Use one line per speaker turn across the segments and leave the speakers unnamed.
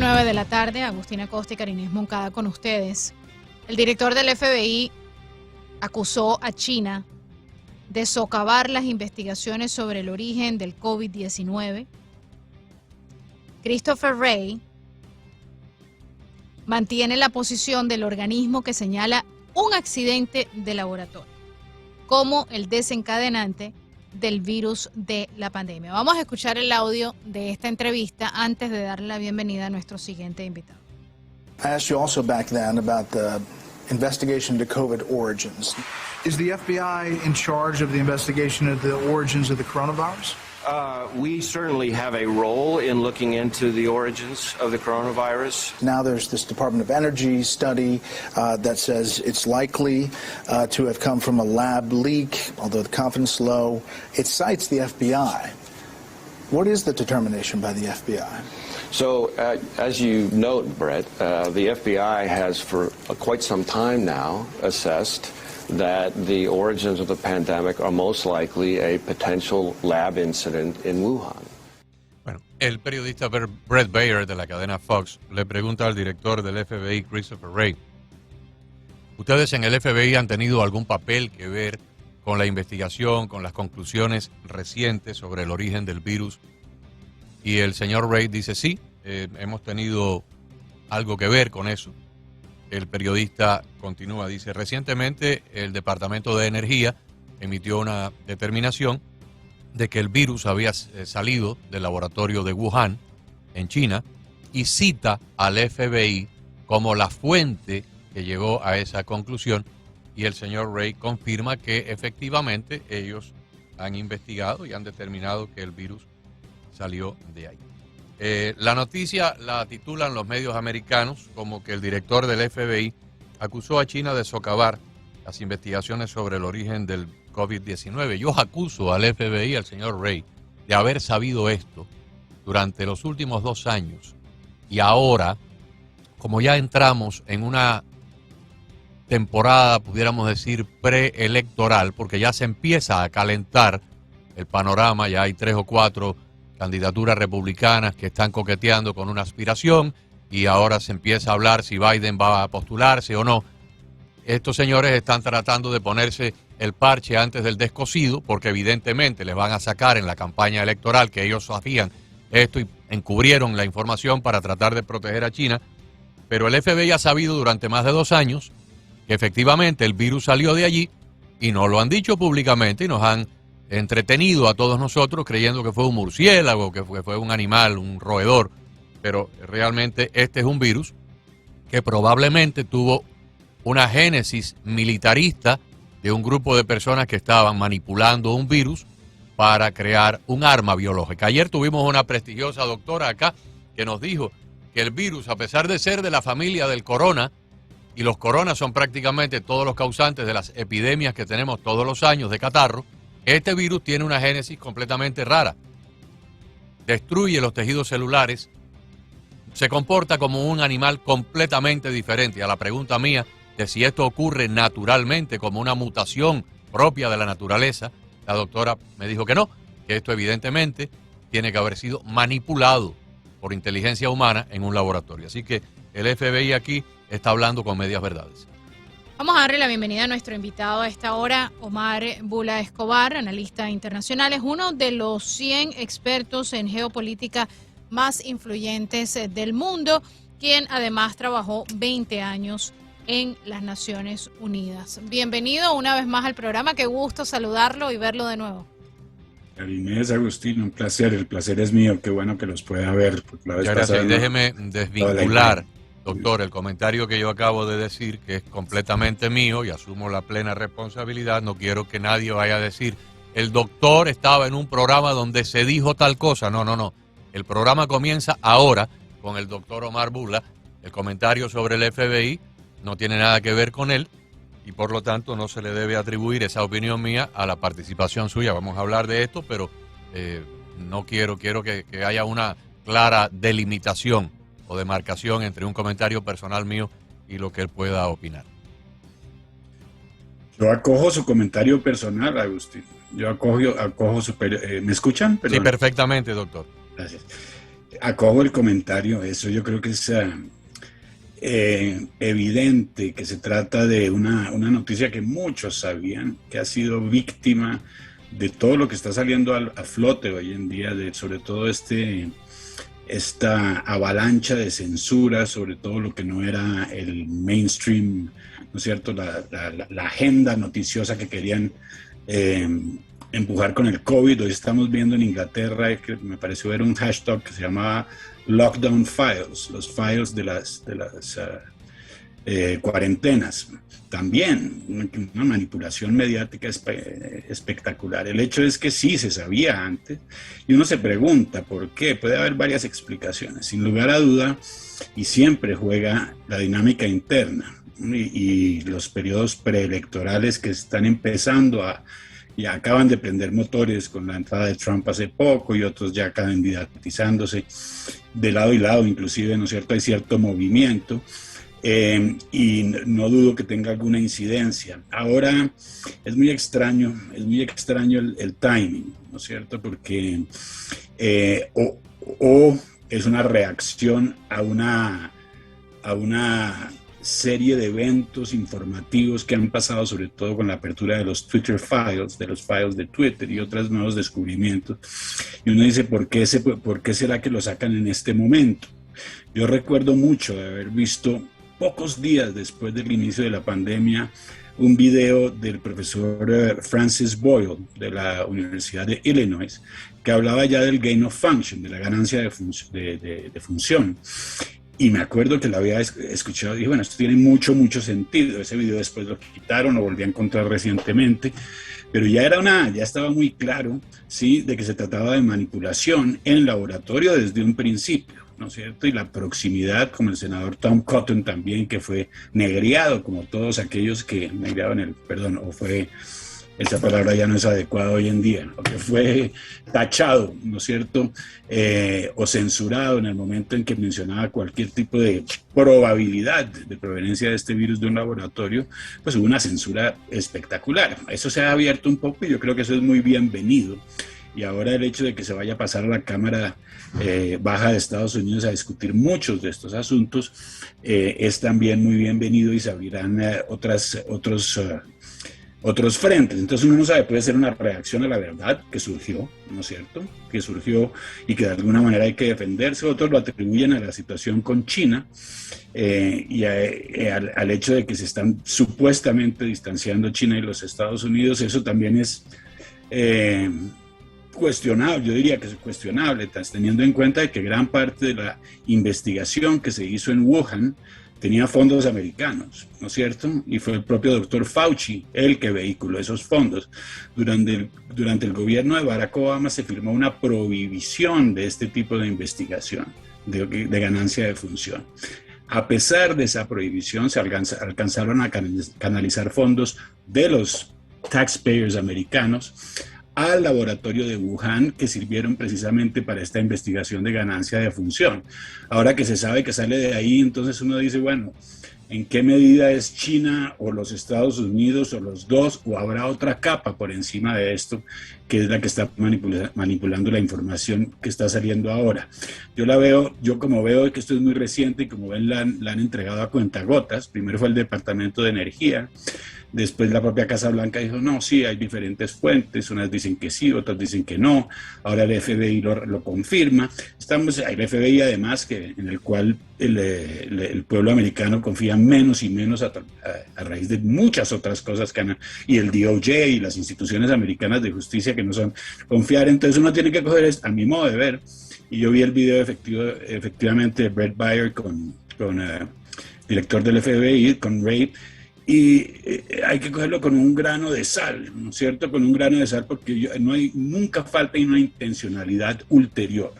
8:09 de la tarde, Agustina Costa y Karina Moncada con ustedes. El director del FBI acusó a China de socavar las investigaciones sobre el origen del COVID-19. Christopher Wray mantiene la posición del organismo que señala un accidente de laboratorio como el desencadenante del virus de la pandemia. Vamos a escuchar el audio de esta entrevista antes de darle la bienvenida a nuestro siguiente invitado.
I asked you also back then about the investigation into COVID origins. Is the FBI in charge of the investigation of the origins of the coronavirus?
We certainly have a role in looking into the origins of the coronavirus.
Now there's this Department of Energy study that says it's likely to have come from a lab leak, although the confidence is low. It cites the FBI. What is the determination by the FBI?
So, as you note, Brett, the FBI has for quite some time now assessed that the origins of the pandemic are most likely a potential lab incident in Wuhan.
Bueno, el periodista Brett Baier de la cadena Fox le pregunta al director del FBI, Christopher Wray, ¿ustedes en el FBI han tenido algún papel que ver con la investigación, con las conclusiones recientes sobre el origen del virus? Y el señor Wray dice, sí, hemos tenido algo que ver con eso. El periodista continúa, dice, recientemente el Departamento de Energía emitió una determinación de que el virus había salido del laboratorio de Wuhan, en China, y cita al FBI como la fuente que llegó a esa conclusión, y el señor Wray confirma que efectivamente ellos han investigado y han determinado que el virus salió de ahí. La noticia la titulan los medios americanos como que el director del FBI acusó a China de socavar las investigaciones sobre el origen del COVID-19. Yo acuso al FBI, al señor Wray, de haber sabido esto durante los últimos 2 años. Y ahora, como ya entramos en una temporada, pudiéramos decir, preelectoral, porque ya se empieza a calentar el panorama, ya hay 3 o 4 candidaturas republicanas que están coqueteando con una aspiración y ahora se empieza a hablar si Biden va a postularse o no. Estos señores están tratando de ponerse el parche antes del descosido porque evidentemente les van a sacar en la campaña electoral que ellos hacían esto y encubrieron la información para tratar de proteger a China. Pero el FBI ha sabido durante más de 2 años que efectivamente el virus salió de allí y no lo han dicho públicamente y nos han entretenido a todos nosotros creyendo que fue un murciélago, que fue un animal, un roedor, pero realmente este es un virus que probablemente tuvo una génesis militarista de un grupo de personas que estaban manipulando un virus para crear un arma biológica. Ayer tuvimos una prestigiosa doctora acá que nos dijo que el virus, a pesar de ser de la familia del corona, y los coronas son prácticamente todos los causantes de las epidemias que tenemos todos los años de catarro, este virus tiene una génesis completamente rara. Destruye los tejidos celulares, se comporta como un animal completamente diferente. A la pregunta mía de si esto ocurre naturalmente como una mutación propia de la naturaleza, la doctora me dijo que no, que esto evidentemente tiene que haber sido manipulado por inteligencia humana en un laboratorio. Así que el FBI aquí está hablando con medias verdades.
Vamos a darle la bienvenida a nuestro invitado a esta hora, Omar Bula Escobar, analista internacional. Es uno de los 100 expertos en geopolítica más influyentes del mundo, quien además trabajó 20 años en las Naciones Unidas. Bienvenido una vez más al programa, qué gusto saludarlo y verlo de nuevo.
Karina, Agustín, un placer, el placer es mío, qué bueno que los pueda ver.
Muchas gracias, y déjeme desvincular, doctor, el comentario que yo acabo de decir, que es completamente mío y asumo la plena responsabilidad. No quiero que nadie vaya a decir, el doctor estaba en un programa donde se dijo tal cosa. No. El programa comienza ahora con el doctor Omar Bula. El comentario sobre el FBI no tiene nada que ver con él y por lo tanto no se le debe atribuir esa opinión mía a la participación suya. Vamos a hablar de esto, pero no quiero que haya una clara delimitación o demarcación entre un comentario personal mío y lo que él pueda opinar.
Yo acojo su comentario personal, Agustín. Yo acojo su... ¿Me escuchan? Perdón.
Sí, perfectamente, doctor.
Gracias. Acojo el comentario, eso yo creo que es evidente que se trata de una noticia que muchos sabían, que ha sido víctima de todo lo que está saliendo a flote hoy en día, sobre todo esta avalancha de censura, sobre todo lo que no era el mainstream, ¿no es cierto?, la agenda noticiosa que querían empujar con el COVID. Hoy estamos viendo en Inglaterra, que me pareció ver un hashtag que se llamaba Lockdown Files, los files de las cuarentenas. También una manipulación mediática espectacular. El hecho es que sí se sabía antes y uno se pregunta por qué. Puede haber varias explicaciones. Sin lugar a duda, y siempre juega la dinámica interna y los periodos preelectorales que están empezando ya acaban de prender motores con la entrada de Trump hace poco y otros ya candidatizándose de lado y lado, inclusive, ¿no es cierto?, hay cierto movimiento. Y no dudo que tenga alguna incidencia. Ahora es muy extraño el timing, ¿no es cierto? Porque o es una reacción a una serie de eventos informativos que han pasado, sobre todo con la apertura de los Twitter Files, de los files de Twitter y otros nuevos descubrimientos. Y uno dice, ¿por qué será que lo sacan en este momento? Yo recuerdo mucho de haber visto pocos días después del inicio de la pandemia un video del profesor Francis Boyle de la Universidad de Illinois, que hablaba ya del gain of function, de la ganancia de función. Y me acuerdo que lo había escuchado y dije, bueno, esto tiene mucho sentido. Ese video después lo quitaron, lo volví a encontrar recientemente, pero ya estaba muy claro, ¿sí?, de que se trataba de manipulación en laboratorio desde un principio, ¿no es cierto? Y la proximidad, como el senador Tom Cotton también, que fue negriado, como todos aquellos que negriaban esa palabra ya no es adecuada hoy en día, ¿no?, que fue tachado, ¿no es cierto?, o censurado en el momento en que mencionaba cualquier tipo de probabilidad de proveniencia de este virus de un laboratorio, pues hubo una censura espectacular. Eso se ha abierto un poco y yo creo que eso es muy bienvenido. Y ahora el hecho de que se vaya a pasar a la Cámara Baja de Estados Unidos a discutir muchos de estos asuntos es también muy bienvenido y se abrirán otros frentes. Entonces uno no sabe, puede ser una reacción a la verdad que surgió, ¿no es cierto?, que surgió y que de alguna manera hay que defenderse. Otros lo atribuyen a la situación con China y al hecho de que se están supuestamente distanciando China y los Estados Unidos. Eso también es cuestionable, yo diría que es cuestionable, teniendo en cuenta de que gran parte de la investigación que se hizo en Wuhan tenía fondos americanos, ¿no es cierto? Y fue el propio doctor Fauci el que vehiculó esos fondos. Durante el gobierno de Barack Obama se firmó una prohibición de este tipo de investigación, de ganancia de función. A pesar de esa prohibición, se alcanzaron a canalizar fondos de los taxpayers americanos al laboratorio de Wuhan, que sirvieron precisamente para esta investigación de ganancia de función. Ahora que se sabe que sale de ahí, entonces uno dice, bueno, ¿en qué medida es China o los Estados Unidos o los dos, o habrá otra capa por encima de esto, que es la que está manipulando la información que está saliendo ahora? Yo como veo que esto es muy reciente y como ven la han entregado a cuentagotas. Primero fue el Departamento de Energía, después la propia Casa Blanca dijo, no, sí, hay diferentes fuentes, unas dicen que sí, otras dicen que no, ahora el FBI lo confirma. Hay el FBI además en el cual el pueblo americano confía menos y menos a raíz de muchas otras cosas y el DOJ y las instituciones americanas de justicia que no son confiar. Entonces uno tiene que coger, a mi modo de ver, y yo vi el video efectivamente de Brett Baier con director del FBI, con Ray, y hay que cogerlo con un grano de sal, ¿no es cierto? Con un grano de sal, porque nunca falta una intencionalidad ulterior.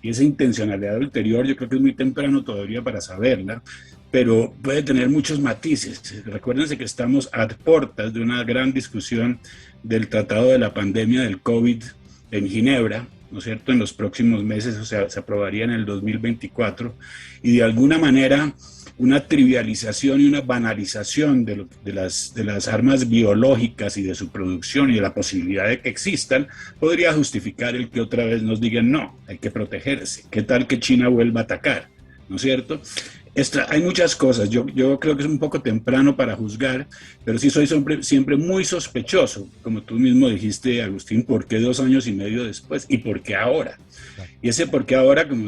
Y esa intencionalidad ulterior yo creo que es muy temprano todavía para saberla, pero puede tener muchos matices. Recuérdense que estamos a puertas de una gran discusión del tratado de la pandemia del COVID en Ginebra, ¿no es cierto?, en los próximos meses, o sea, se aprobaría en el 2024, y de alguna manera una trivialización y una banalización de las armas biológicas y de su producción y de la posibilidad de que existan, podría justificar el que otra vez nos digan, no, hay que protegerse. ¿Qué tal que China vuelva a atacar? ¿No es cierto? Hay muchas cosas. Yo creo que es un poco temprano para juzgar, pero sí soy siempre muy sospechoso, como tú mismo dijiste, Agustín, ¿por qué 2 años y medio después? ¿Y por qué ahora? Y ese por qué ahora, como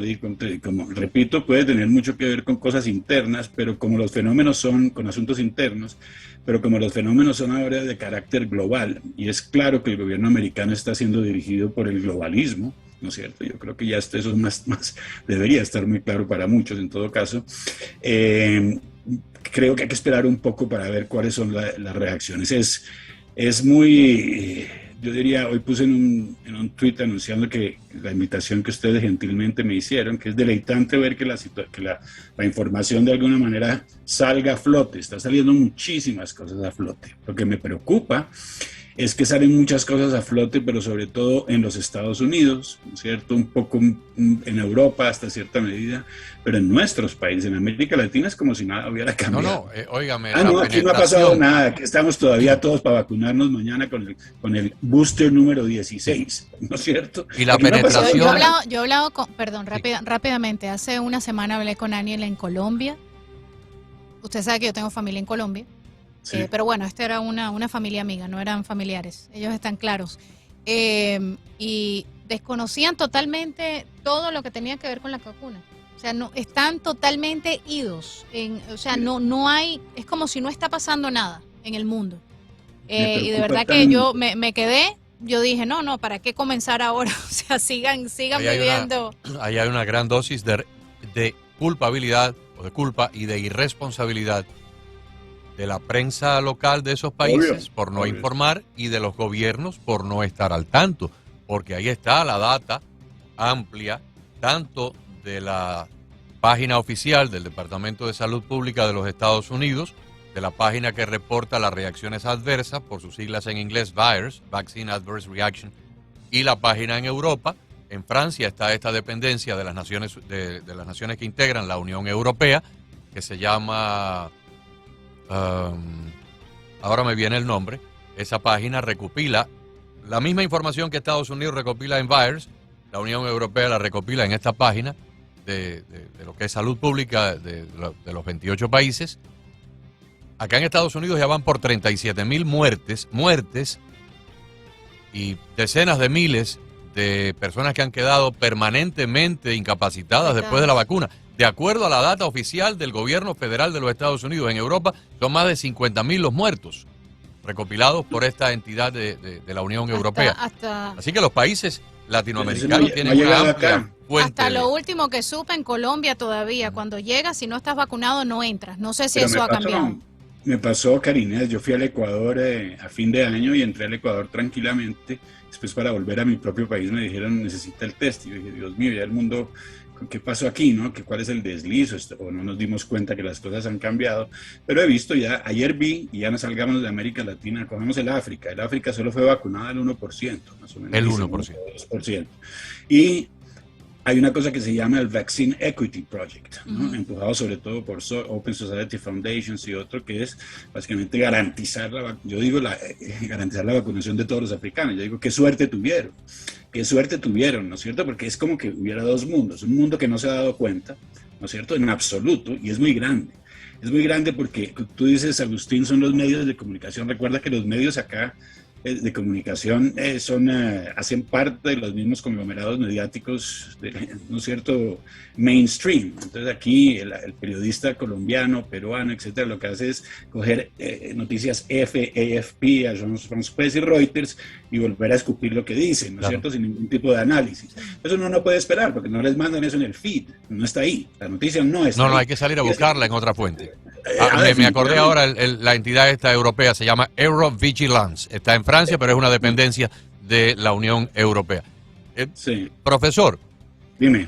repito, puede tener mucho que ver con cosas internas, pero como los fenómenos son con asuntos internos, pero como los fenómenos son ahora de carácter global, y es claro que el gobierno americano está siendo dirigido por el globalismo, ¿no es cierto? Yo creo que ya eso es más debería estar muy claro para muchos en todo caso. Creo que hay que esperar un poco para ver cuáles son las reacciones. Es muy, yo diría, hoy puse en un tweet anunciando que la invitación que ustedes gentilmente me hicieron, que es deleitante ver que la información de alguna manera salga a flote. Está saliendo muchísimas cosas a flote. Lo que me preocupa es que salen muchas cosas a flote, pero sobre todo en los Estados Unidos, ¿no es cierto? Un poco en Europa hasta cierta medida, pero en nuestros países, en América Latina, es como si nada hubiera cambiado.
Óigame.
No, aquí no ha pasado nada, aquí estamos todavía todos para vacunarnos mañana con el booster número 16, ¿no es cierto?
Y la
Aquí
penetración...
No
yo he hablado con, perdón, rápidamente, hace una semana hablé con Aniel en Colombia. Usted sabe que yo tengo familia en Colombia. Sí. Pero bueno, esta era una familia amiga, no eran familiares, ellos están claros. Y desconocían totalmente todo lo que tenía que ver con la vacuna. O sea, no, están totalmente idos. O sea, no hay, es como si no está pasando nada en el mundo. Y de verdad que yo me quedé, yo dije, no, ¿para qué comenzar ahora? O sea, sigan viviendo.
Ahí hay una gran dosis de culpabilidad, o de culpa y de irresponsabilidad de la prensa local de esos países por no informar y de los gobiernos por no estar al tanto, porque ahí está la data amplia, tanto de la página oficial del Departamento de Salud Pública de los Estados Unidos, de la página que reporta las reacciones adversas, por sus siglas en inglés VAERS, Vaccine Adverse Reaction, y la página en Europa. En Francia está esta dependencia de las naciones que integran la Unión Europea, que se llama... ahora me viene el nombre. Esa página recopila la misma información que Estados Unidos recopila en VAERS, la Unión Europea la recopila en esta página de lo que es salud pública de los 28 países. Acá en Estados Unidos ya van por 37,000 muertes y decenas de miles de personas que han quedado permanentemente incapacitadas después de la vacuna. De acuerdo a la data oficial del gobierno federal de los Estados Unidos, en Europa son más de 50,000 los muertos recopilados por esta entidad de la Unión Europea. Así que los países latinoamericanos tienen una amplia fuente.
Hasta lo último que supe, en Colombia todavía, cuando llegas, si no estás vacunado, no entras. No sé si eso ha cambiado.
Me pasó, Karina, yo fui al Ecuador a fin de año y entré al Ecuador tranquilamente. Después, para volver a mi propio país, me dijeron, necesita el test. Y yo dije, Dios mío, ya el mundo... ¿Qué pasó aquí, no? ¿Cuál es el desliz? ¿O no nos dimos cuenta que las cosas han cambiado? Pero he visto ya, ayer vi, y ya no salgamos de América Latina, cogemos el África. El África solo fue vacunada el 1%, más o menos.
El 1%.
2%. Y hay una cosa que se llama el Vaccine Equity Project, ¿no? Empujado sobre todo por Open Society Foundations y otro, que es básicamente garantizar garantizar la vacunación de todos los africanos. Yo digo, qué suerte tuvieron, ¿no es cierto? Porque es como que hubiera dos mundos, un mundo que no se ha dado cuenta, ¿no es cierto?, en absoluto, y es muy grande. Es muy grande porque tú dices, Agustín, son los medios de comunicación. Recuerda que los medios acá de comunicación hacen parte de los mismos conglomerados mediáticos, ¿no es cierto?, mainstream. Entonces aquí el periodista colombiano, peruano, etcétera, lo que hace es coger noticias AFP, Agence France-Presse y Reuters y volver a escupir lo que dicen, ¿no es cierto?, sin ningún tipo de análisis. Eso uno no puede esperar porque no les mandan eso en el feed, no está ahí, la noticia no está ahí.
No, hay que salir a buscarla en otra fuente. Me acordé ahora, la entidad esta europea se llama Eurovigilance, está en Francia, pero es una dependencia de la Unión Europea.
Sí.
Profesor,
dime.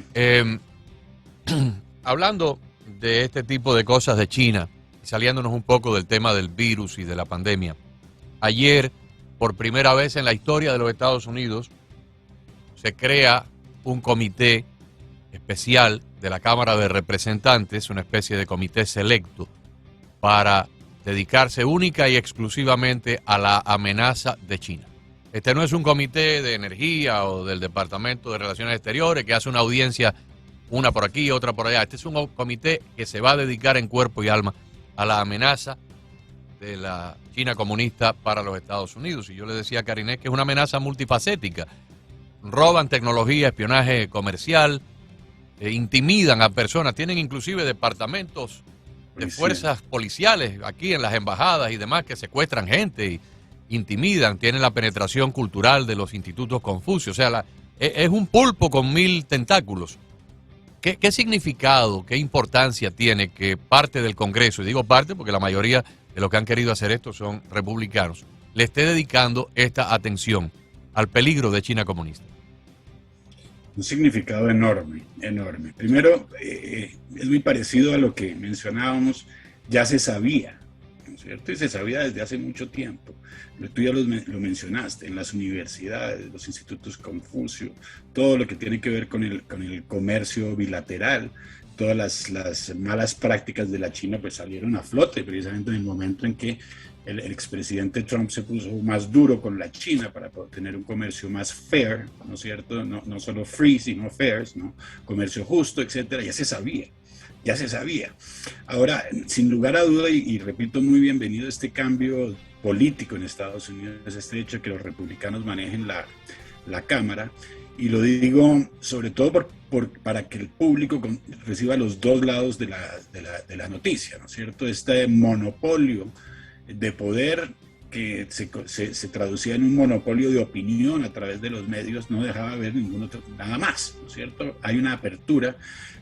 Hablando de este tipo de cosas de China, saliéndonos un poco del tema del virus y de la pandemia, ayer, por primera vez en la historia de los Estados Unidos, se crea un comité especial de la Cámara de Representantes, una especie de comité selecto para dedicarse única y exclusivamente a la amenaza de China. Este no es un comité de energía o del Departamento de Relaciones Exteriores que hace una audiencia, una por aquí, otra por allá. Este es un comité que se va a dedicar en cuerpo y alma a la amenaza de la China comunista para los Estados Unidos. Y yo le decía a Karinés que es una amenaza multifacética. Roban tecnología, espionaje comercial, intimidan a personas, tienen inclusive departamentos de fuerzas policiales aquí en las embajadas y demás que secuestran gente y intimidan, tienen la penetración cultural de los institutos Confucio. O sea, es un pulpo con 1000 tentáculos. ¿Qué significado, qué importancia tiene que parte del Congreso, y digo parte porque la mayoría de los que han querido hacer esto son republicanos, le esté dedicando esta atención al peligro de China comunista?
Un significado enorme, enorme. Primero, es muy parecido a lo que mencionábamos, ya se sabía, ¿no es cierto? Y se sabía desde hace mucho tiempo. Tú ya lo mencionaste, en las universidades, los institutos Confucio, todo lo que tiene que ver con el comercio bilateral, todas las malas prácticas de la China pues salieron a flote precisamente en el momento en que el expresidente Trump se puso más duro con la China para poder tener un comercio más fair, ¿no es cierto? No solo free, sino fair, ¿no? Comercio justo, etcétera. Ya se sabía. Ahora, sin lugar a duda, y repito, muy bienvenido este cambio político en Estados Unidos, este hecho de que los republicanos manejen la Cámara, y lo digo sobre todo para que el público reciba los dos lados de la noticia, ¿no es cierto? Este monopolio de poder que se traducía en un monopolio de opinión a través de los medios no dejaba ver nada más, ¿no es cierto? Hay una apertura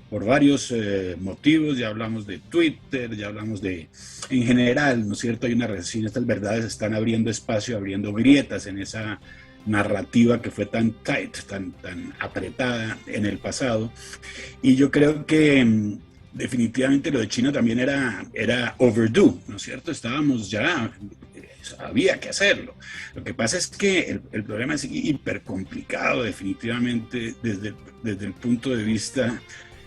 por varios motivos, ya hablamos de Twitter, ya hablamos en general, ¿no es cierto? Hay una recesión, estas verdades están abriendo espacio, abriendo grietas en esa narrativa que fue tan tight, tan apretada en el pasado, y yo creo que definitivamente lo de China también era overdue, ¿no es cierto? Estábamos ya, había que hacerlo. Lo que pasa es que el problema es hiper complicado definitivamente desde el punto de vista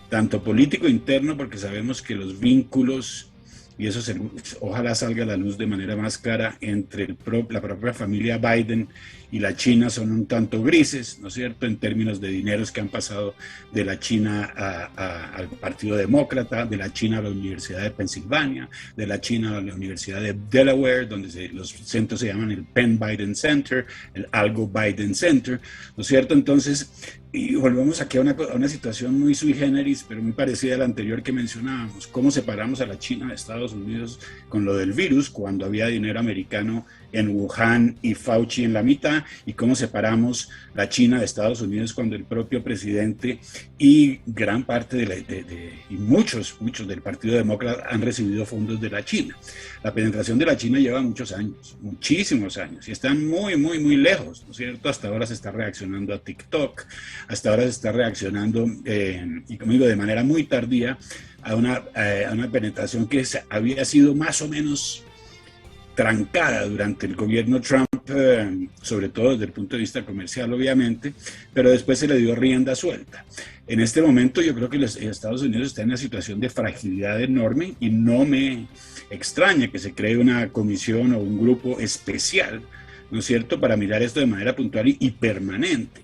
tanto político interno, porque sabemos que los vínculos, y eso ojalá salga a la luz de manera más clara, entre la propia familia Biden y la China son un tanto grises, ¿no es cierto?, en términos de dineros que han pasado de la China al Partido Demócrata, de la China a la Universidad de Pensilvania, de la China a la Universidad de Delaware, donde los centros se llaman el Penn Biden Center, el Algo Biden Center, ¿no es cierto? Entonces, y volvemos aquí a una situación muy sui generis, pero muy parecida a la anterior que mencionábamos. ¿Cómo separamos a la China de Estados Unidos con lo del virus cuando había dinero americano en Wuhan y Fauci en la mitad? ¿Y cómo separamos la China de Estados Unidos cuando el propio presidente y gran parte y muchos del Partido Demócrata han recibido fondos de la China? La penetración de la China lleva muchos años, muchísimos años, y están muy, muy, muy lejos, ¿no es cierto? Hasta ahora se está reaccionando a TikTok, hasta ahora se está reaccionando, y como digo, de manera muy tardía, a una penetración que había sido más o menos trancada durante el gobierno Trump, sobre todo desde el punto de vista comercial, obviamente, pero después se le dio rienda suelta. En este momento yo creo que los Estados Unidos está en una situación de fragilidad enorme, y no me extraña que se cree una comisión o un grupo especial, ¿no es cierto?, para mirar esto de manera puntual y permanente,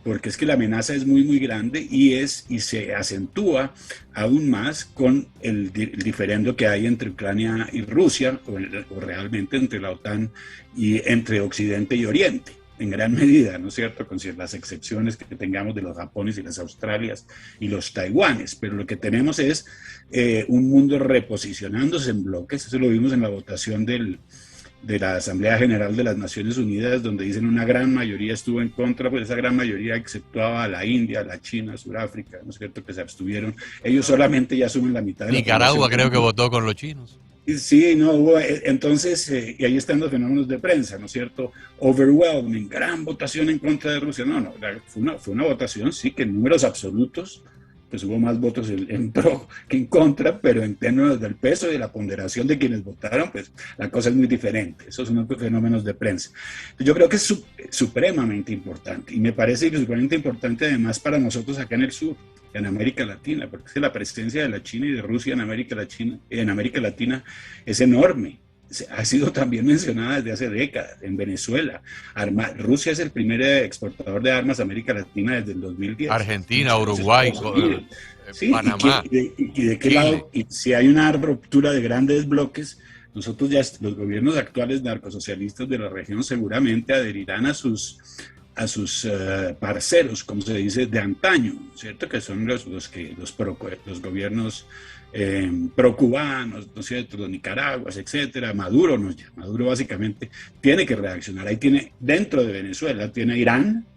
porque es que la amenaza es muy, muy grande y se acentúa aún más con el diferendo que hay entre Ucrania y Rusia, o realmente entre la OTAN y entre Occidente y Oriente, en gran medida, ¿no es cierto?, con las excepciones que tengamos de los Japones y las Australias y los Taiwanes, pero lo que tenemos es un mundo reposicionándose en bloques. Eso lo vimos en la votación de la Asamblea General de las Naciones Unidas, donde dicen una gran mayoría estuvo en contra, pues esa gran mayoría exceptuaba a la India, a la China, a Sudáfrica, ¿no es cierto?, que se abstuvieron. Ellos solamente ya asumen la mitad de la
Nicaragua creo que votó con los chinos.
Sí, no hubo, entonces, y ahí están los fenómenos de prensa, ¿no es cierto? Overwhelming, gran votación en contra de Rusia. No, fue una votación, sí, que en números absolutos pues hubo más votos en pro que en contra, pero en términos del peso y de la ponderación de quienes votaron, pues la cosa es muy diferente. Esos son fenómenos de prensa. Yo creo que es supremamente importante, y me parece supremamente importante además para nosotros acá en el sur, en América Latina, porque la presencia de la China y de Rusia en América Latina es enorme. Ha sido también mencionada desde hace décadas. En Venezuela, Rusia es el primer exportador de armas a América Latina desde el 2010.
Argentina, Uruguay,
sí,
Panamá.
¿Y de qué lado? Y si hay una ruptura de grandes bloques, nosotros ya, los gobiernos actuales narcosocialistas de la región seguramente adherirán a sus parceros, como se dice, de antaño, ¿cierto? Que son los gobiernos pro-cubanos, ¿no es cierto?, los Nicaraguas, etcétera. Maduro básicamente tiene que reaccionar. Ahí tiene, dentro de Venezuela, tiene Irán,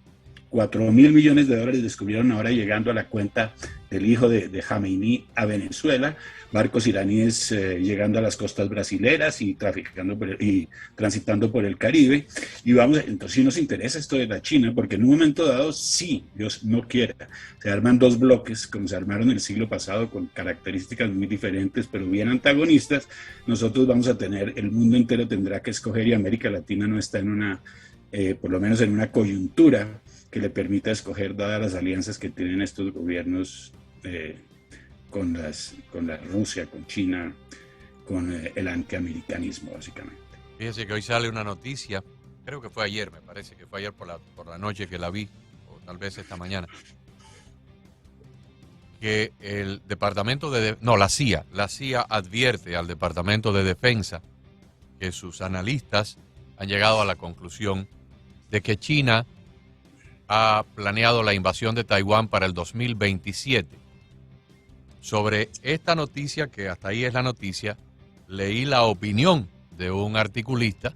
$4.000 millones descubrieron ahora llegando a la cuenta del hijo de Jamenei a Venezuela, barcos iraníes llegando a las costas brasileras y transitando por el Caribe. Y entonces sí nos interesa esto de la China, porque en un momento dado, sí, Dios no quiera, se arman dos bloques, como se armaron el siglo pasado, con características muy diferentes, pero bien antagonistas. Nosotros vamos a tener, el mundo entero tendrá que escoger, y América Latina no está en una, por lo menos en una coyuntura que le permita escoger, dadas las alianzas que tienen estos gobiernos con la Rusia, con China, con el antiamericanismo, básicamente.
Fíjese que hoy sale una noticia, creo que fue ayer, me parece que fue ayer por la noche que la vi, o tal vez esta mañana, que el Departamento la CIA advierte al Departamento de Defensa que sus analistas han llegado a la conclusión de que China ha planeado la invasión de Taiwán para el 2027. Sobre esta noticia, que hasta ahí es la noticia, leí la opinión de un articulista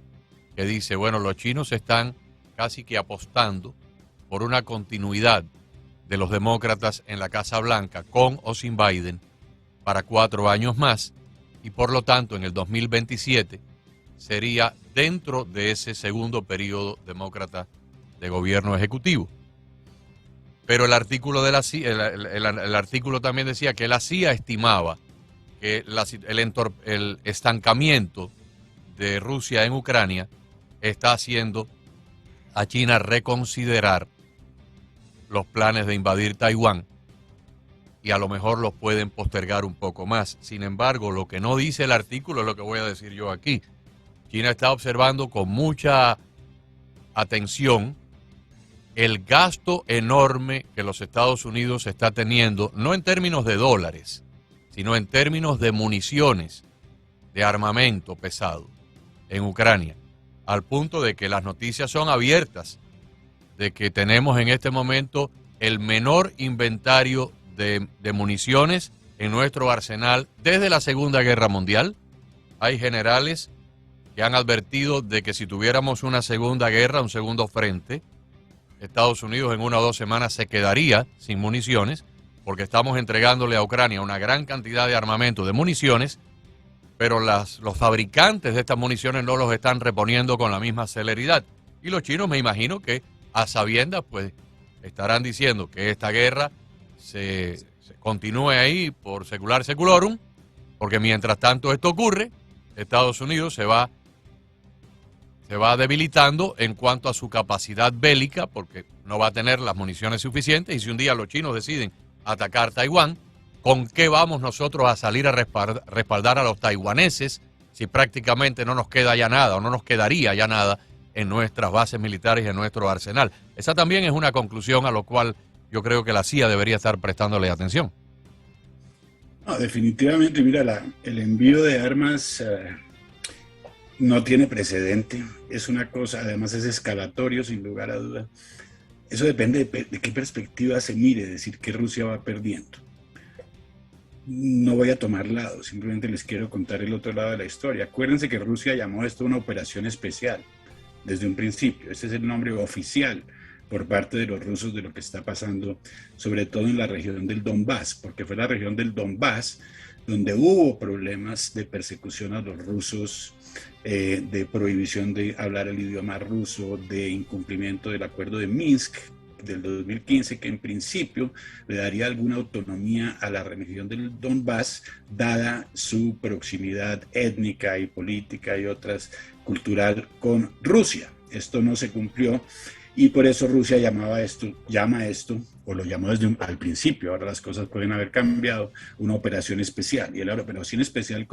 que dice, bueno, los chinos están casi que apostando por una continuidad de los demócratas en la Casa Blanca, con o sin Biden, para 4 años más, y por lo tanto en el 2027 sería dentro de ese segundo periodo demócrata de gobierno ejecutivo. Pero el artículo de la CIA, el artículo también decía que la CIA estimaba que el estancamiento de Rusia en Ucrania está haciendo a China reconsiderar los planes de invadir Taiwán, y a lo mejor los pueden postergar un poco más. Sin embargo, lo que no dice el artículo es lo que voy a decir yo aquí. China está observando con mucha atención el gasto enorme que los Estados Unidos está teniendo, no en términos de dólares, sino en términos de municiones, de armamento pesado en Ucrania, al punto de que las noticias son abiertas, de que tenemos en este momento el menor inventario de municiones en nuestro arsenal desde la Segunda Guerra Mundial. Hay generales que han advertido de que si tuviéramos una segunda guerra, un segundo frente, Estados Unidos en 1 o 2 semanas se quedaría sin municiones, porque estamos entregándole a Ucrania una gran cantidad de armamento, de municiones, pero los fabricantes de estas municiones no los están reponiendo con la misma celeridad. Y los chinos, me imagino que a sabiendas, pues estarán diciendo que esta guerra se continúe ahí por secular seculorum, porque mientras tanto esto ocurre, Estados Unidos se va debilitando en cuanto a su capacidad bélica, porque no va a tener las municiones suficientes. Y si un día los chinos deciden atacar Taiwán, ¿con qué vamos nosotros a salir a respaldar a los taiwaneses si prácticamente no nos queda ya nada, o no nos quedaría ya nada en nuestras bases militares y en nuestro arsenal? Esa también es una conclusión a lo cual yo creo que la CIA debería estar prestándole atención.
No, definitivamente, mira, el envío de armas no tiene precedente. Es una cosa, además es escalatorio, sin lugar a duda. Eso depende de qué perspectiva se mire, decir que Rusia va perdiendo. No voy a tomar lado, simplemente les quiero contar el otro lado de la historia. Acuérdense que Rusia llamó esto una operación especial desde un principio. Ese es el nombre oficial por parte de los rusos de lo que está pasando, sobre todo en la región del Donbass, porque fue la región del Donbass donde hubo problemas de persecución a los rusos, de prohibición de hablar el idioma ruso, de incumplimiento del acuerdo de Minsk, del 2015 que en principio le daría alguna autonomía a la región del Donbass, dada su proximidad étnica y política y otras cultural con Rusia. Esto no se cumplió y por eso Rusia llama esto, o lo llamó desde al principio, ahora las cosas pueden haber cambiado, una operación especial. Y la operación especial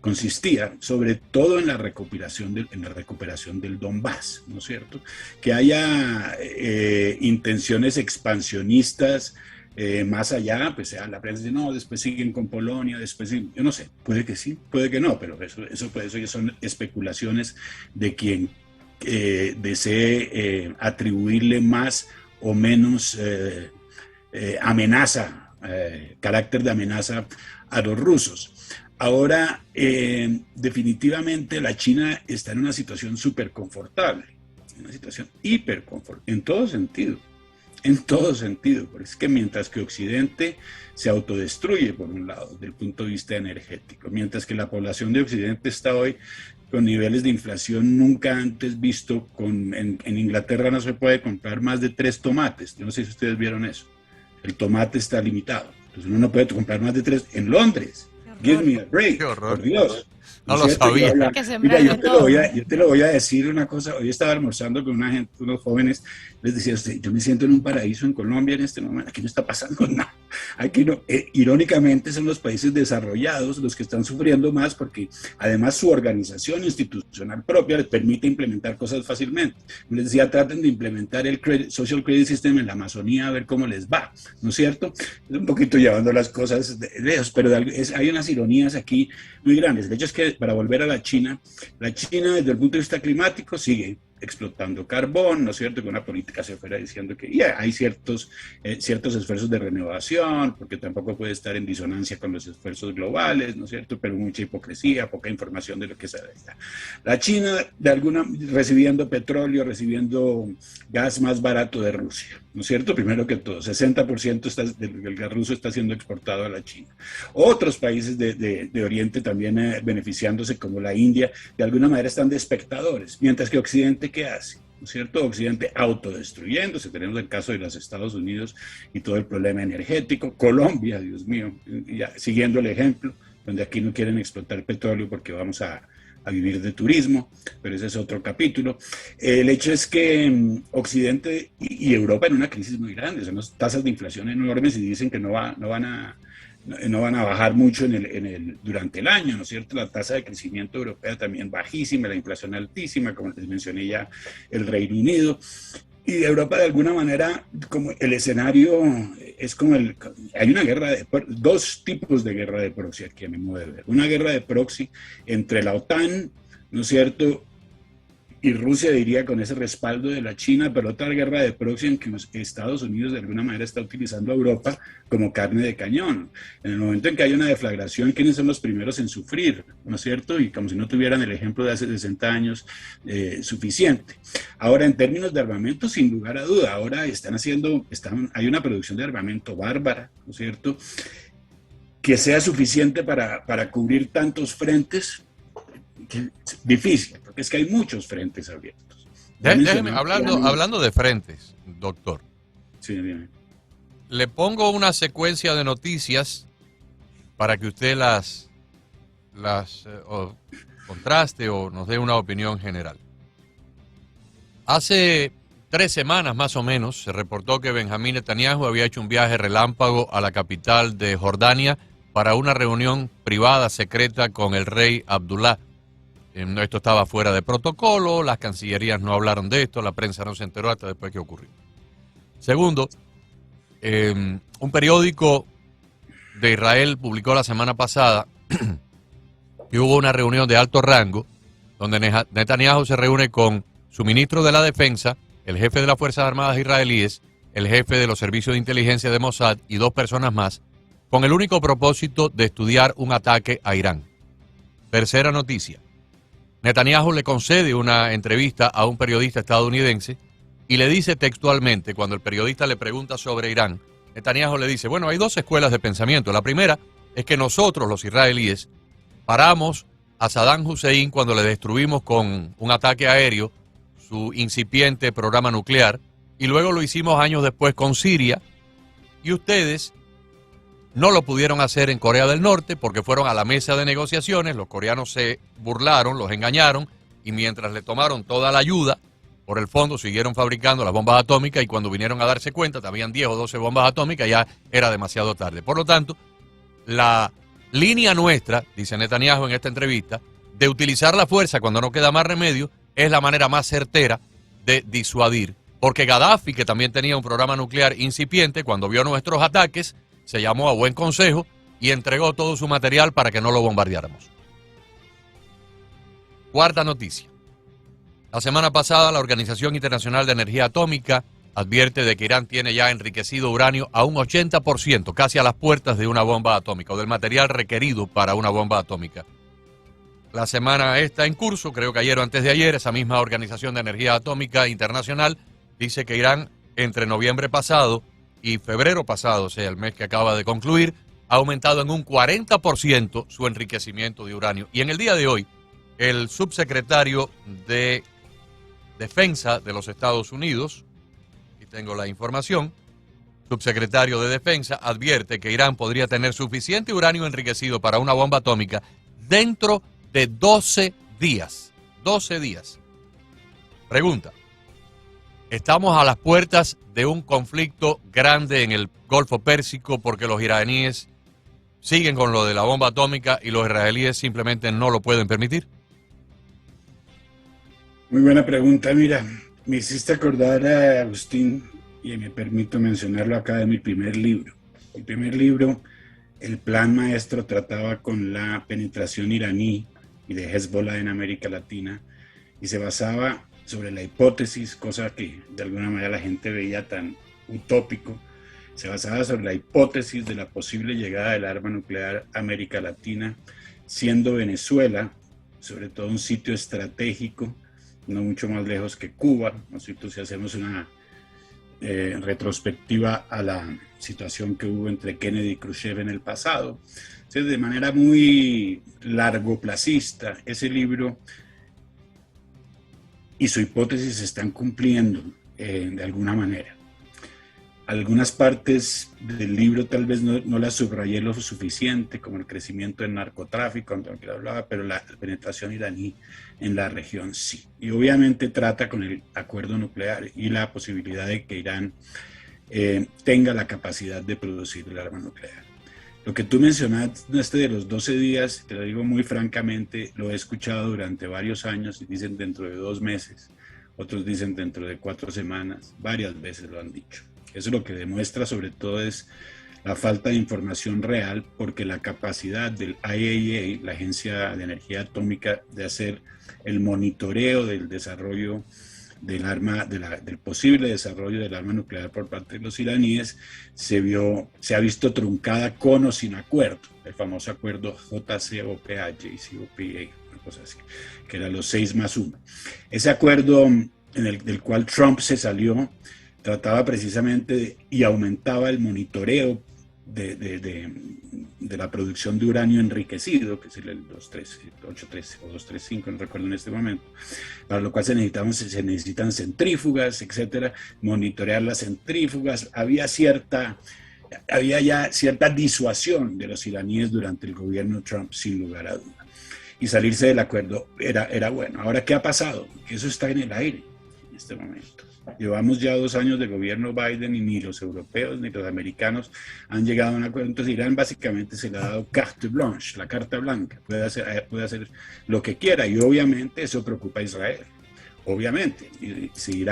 consistía sobre todo en la recuperación del Donbass, ¿no es cierto? Que haya intenciones expansionistas más allá, pues la prensa dice, no, después siguen con Polonia, después siguen, yo no sé, puede que sí, puede que no, pero eso ya son especulaciones de quien desee atribuirle más o menos amenaza, carácter de amenaza a los rusos. Ahora, definitivamente la China está en una situación súper confortable, una situación hiper confortable, en todo sentido, porque es que mientras que Occidente se autodestruye, por un lado, desde el punto de vista energético, mientras que la población de Occidente está hoy con niveles de inflación nunca antes visto, en Inglaterra no se puede comprar más de 3 tomates, yo no sé si ustedes vieron eso, el tomate está limitado, entonces uno no puede comprar más de 3 en Londres. Give me a break, por Dios.
No lo sabía.
Mira, yo te lo voy a decir una cosa. Hoy estaba almorzando con unos jóvenes, les decía, yo me siento en un paraíso en Colombia en este momento, aquí no está pasando nada. Aquí no, irónicamente son los países desarrollados los que están sufriendo más porque además su organización institucional propia les permite implementar cosas fácilmente. Les decía, traten de implementar el Social Credit System en la Amazonía a ver cómo les va, ¿no es cierto? Es un poquito llevando las cosas lejos, pero hay unas ironías aquí muy grandes. El hecho es que, para volver a la China desde el punto de vista climático sigue explotando carbón, ¿no es cierto?, con una política se fuera diciendo que hay ciertos esfuerzos de renovación, porque tampoco puede estar en disonancia con los esfuerzos globales, ¿no es cierto?, pero mucha hipocresía, poca información de lo que se da. La China, recibiendo petróleo, recibiendo gas más barato de Rusia, ¿no es cierto?, primero que todo, 60% del gas ruso está siendo exportado a la China. Otros países de Oriente también beneficiándose, como la India, de alguna manera están de espectadores, mientras que Occidente, ¿qué hace? ¿No es cierto? Occidente autodestruyéndose. Tenemos el caso de los Estados Unidos y todo el problema energético. Colombia, Dios mío, ya, siguiendo el ejemplo, donde aquí no quieren explotar petróleo porque vamos a vivir de turismo, pero ese es otro capítulo. El hecho es que Occidente y Europa en una crisis muy grande, son unas tasas de inflación enormes y dicen que no van a bajar mucho durante el año, ¿no es cierto? La tasa de crecimiento europea también bajísima, la inflación altísima, como les mencioné ya, el Reino Unido. Y Europa, de alguna manera, como el escenario es como hay una dos tipos de guerra de proxy aquí a mi modo de ver. Una guerra de proxy entre la OTAN, ¿no es cierto?, y Rusia, diría, con ese respaldo de la China, pero otra guerra de proxy en que Estados Unidos de alguna manera está utilizando a Europa como carne de cañón. En el momento en que hay una deflagración, ¿quiénes son los primeros en sufrir? ¿No es cierto? Y como si no tuvieran el ejemplo de hace 60 años suficiente. Ahora, en términos de armamento, sin lugar a duda, ahora hay una producción de armamento bárbara, ¿no es cierto?, que sea suficiente para cubrir tantos frentes. Difícil, porque es que hay muchos frentes abiertos.
Hablando de frentes, doctor.
Sí, bien.
Le pongo una secuencia de noticias para que usted las contraste o nos dé una opinión general. Hace 3 semanas más o menos se reportó que Benjamín Netanyahu había hecho un viaje relámpago a la capital de Jordania para una reunión privada secreta con el rey Abdullah. Esto estaba fuera de protocolo, las cancillerías no hablaron de esto, la prensa no se enteró hasta después que ocurrió. Segundo, un periódico de Israel publicó la semana pasada que hubo una reunión de alto rango donde Netanyahu se reúne con su ministro de la Defensa, el jefe de las Fuerzas Armadas israelíes, el jefe de los servicios de inteligencia de Mossad y 2 personas más, con el único propósito de estudiar un ataque a Irán. Tercera noticia. Netanyahu le concede una entrevista a un periodista estadounidense y le dice textualmente, cuando el periodista le pregunta sobre Irán, Netanyahu le dice, bueno, hay 2 escuelas de pensamiento. La primera es que nosotros, los israelíes, paramos a Saddam Hussein cuando le destruimos con un ataque aéreo su incipiente programa nuclear, y luego lo hicimos años después con Siria, y ustedes no lo pudieron hacer en Corea del Norte porque fueron a la mesa de negociaciones, los coreanos se burlaron, los engañaron, y mientras le tomaron toda la ayuda, por el fondo siguieron fabricando las bombas atómicas, y cuando vinieron a darse cuenta, habían 10 o 12 bombas atómicas, ya era demasiado tarde. Por lo tanto, la línea nuestra, dice Netanyahu en esta entrevista, de utilizar la fuerza cuando no queda más remedio, es la manera más certera de disuadir. Porque Gaddafi, que también tenía un programa nuclear incipiente, cuando vio nuestros ataques, se llamó a buen consejo y entregó todo su material para que no lo bombardeáramos. Cuarta noticia. La semana pasada, la Organización Internacional de Energía Atómica advierte de que Irán tiene ya enriquecido uranio a un 80%, casi a las puertas de una bomba atómica, o del material requerido para una bomba atómica. La semana está en curso, creo que ayer o antes de ayer, esa misma Organización de Energía Atómica Internacional dice que Irán, entre noviembre pasado y febrero pasado, o sea, el mes que acaba de concluir, ha aumentado en un 40% su enriquecimiento de uranio. Y en el día de hoy, el subsecretario de Defensa de los Estados Unidos, y tengo la información, subsecretario de Defensa, advierte que Irán podría tener suficiente uranio enriquecido para una bomba atómica dentro de 12 días. 12 días. Pregunta. ¿Estamos a las puertas de un conflicto grande en el Golfo Pérsico porque los iraníes siguen con lo de la bomba atómica y los israelíes simplemente no lo pueden permitir?
Muy buena pregunta. Mira, me hiciste acordar a Agustín, y me permito mencionarlo acá, de mi primer libro. Mi primer libro, el plan maestro, trataba con la penetración iraní y de Hezbollah en América Latina, y se basaba sobre la hipótesis, cosa que de alguna manera la gente veía tan utópico, se basaba sobre la hipótesis de la posible llegada del arma nuclear a América Latina, siendo Venezuela, sobre todo, un sitio estratégico, no mucho más lejos que Cuba, ¿no? Si hacemos una retrospectiva a la situación que hubo entre Kennedy y Khrushchev en el pasado. Entonces, de manera muy largoplacista, ese libro y su hipótesis se están cumpliendo de alguna manera. Algunas partes del libro tal vez no las subrayé lo suficiente, como el crecimiento del narcotráfico, aunque hablaba, pero la penetración iraní en la región sí. Y obviamente trata con el acuerdo nuclear y la posibilidad de que Irán tenga la capacidad de producir el arma nuclear. Lo que tú mencionaste de los 12 días, te lo digo muy francamente, lo he escuchado durante varios años y dicen dentro de 2 meses, otros dicen dentro de 4 semanas, varias veces lo han dicho. Eso lo que demuestra sobre todo es la falta de información real, porque la capacidad del IAEA, la Agencia de Energía Atómica, de hacer el monitoreo del desarrollo del arma, del posible desarrollo del arma nuclear por parte de los iraníes, se ha visto truncada con o sin acuerdo, el famoso acuerdo JCPOA, una cosa así, que era los 6+1. Ese acuerdo del cual Trump se salió, trataba precisamente y aumentaba el monitoreo de la producción de uranio enriquecido, que es el 238 o 235, no recuerdo en este momento, para lo cual se necesitan centrífugas, etcétera, monitorear las centrífugas. Había ya cierta disuasión de los iraníes durante el gobierno Trump, sin lugar a duda, y salirse del acuerdo era bueno. Ahora, ¿qué ha pasado? Que eso está en el aire en este momento. Llevamos ya 2 años de gobierno Biden y ni los europeos ni los americanos han llegado a un acuerdo. Entonces Irán básicamente se le ha dado carte blanche, la carta blanca, puede hacer lo que quiera, y obviamente eso preocupa a Israel. Obviamente, si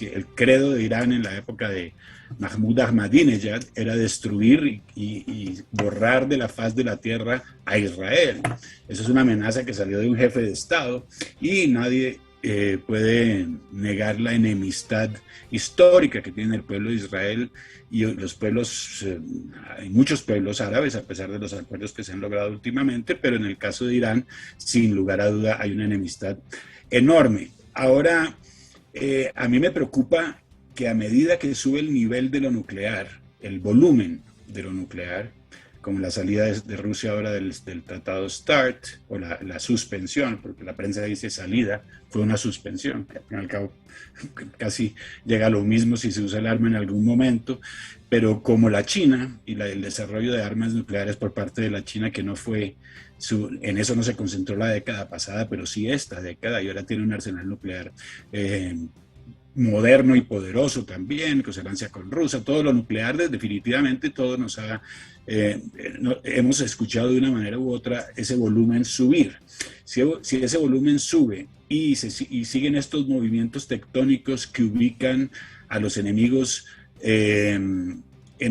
el credo de Irán en la época de Mahmoud Ahmadinejad era destruir y borrar de la faz de la tierra a Israel. Eso es una amenaza que salió de un jefe de Estado, y nadie puede negar la enemistad histórica que tiene el pueblo de Israel y los pueblos, hay muchos pueblos árabes, a pesar de los acuerdos que se han logrado últimamente, pero en el caso de Irán, sin lugar a duda, hay una enemistad enorme. Ahora, a mí me preocupa que a medida que sube el nivel de lo nuclear, el volumen de lo nuclear, como la salida de Rusia ahora del tratado START, o la suspensión, porque la prensa dice salida, fue una suspensión, al fin y al cabo casi llega a lo mismo si se usa el arma en algún momento, pero como la China y el desarrollo de armas nucleares por parte de la China, que no fue, en eso no se concentró la década pasada, pero sí esta década, y ahora tiene un arsenal nuclear moderno y poderoso también, que se lanza con Rusia, todo lo nuclear, definitivamente todo nos ha, hemos escuchado de una manera u otra ese volumen subir. Si ese volumen sube y siguen estos movimientos tectónicos que ubican a los enemigos en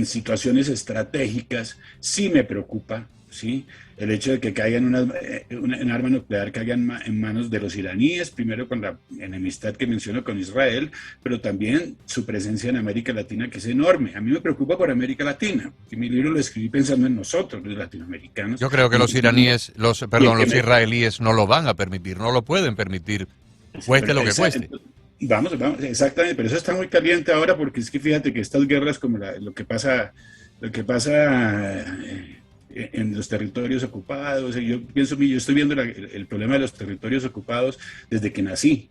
situaciones estratégicas, sí me preocupa, ¿sí? El hecho de que caiga un arma nuclear caiga en manos de los iraníes, primero con la enemistad que menciono con Israel, pero también su presencia en América Latina, que es enorme. A mí me preocupa por América Latina, que mi libro lo escribí pensando en nosotros, los latinoamericanos.
Yo creo que los iraníes, los israelíes no lo van a permitir, no lo pueden permitir, cueste lo que cueste.
Vamos, exactamente, pero eso está muy caliente ahora, porque es que fíjate que estas guerras como lo que pasa en los territorios ocupados, yo estoy viendo el problema de los territorios ocupados desde que nací,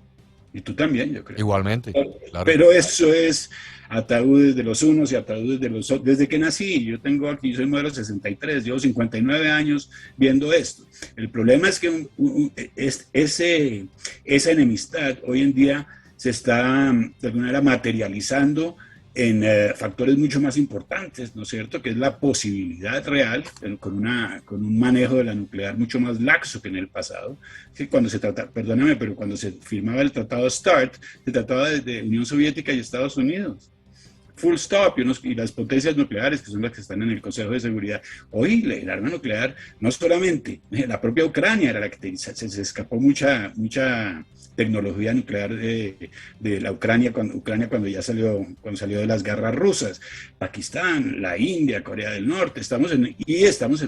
y tú también, yo creo.
Igualmente,
claro. Pero eso es ataúdes de los unos y ataúdes de los otros, desde que nací. Yo soy modelo 63, llevo 59 años viendo esto. El problema es que esa enemistad hoy en día se está de alguna manera materializando en factores mucho más importantes, ¿no es cierto?, que es la posibilidad real, con un manejo de la nuclear mucho más laxo que en el pasado, que cuando se firmaba el tratado START, se trataba de Unión Soviética y Estados Unidos. Full stop, y las potencias nucleares, que son las que están en el Consejo de Seguridad. Hoy el arma nuclear, no solamente la propia Ucrania era la que se escapó mucha tecnología nuclear de la Ucrania cuando salió de las guerras rusas. Pakistán, la India, Corea del Norte, estamos en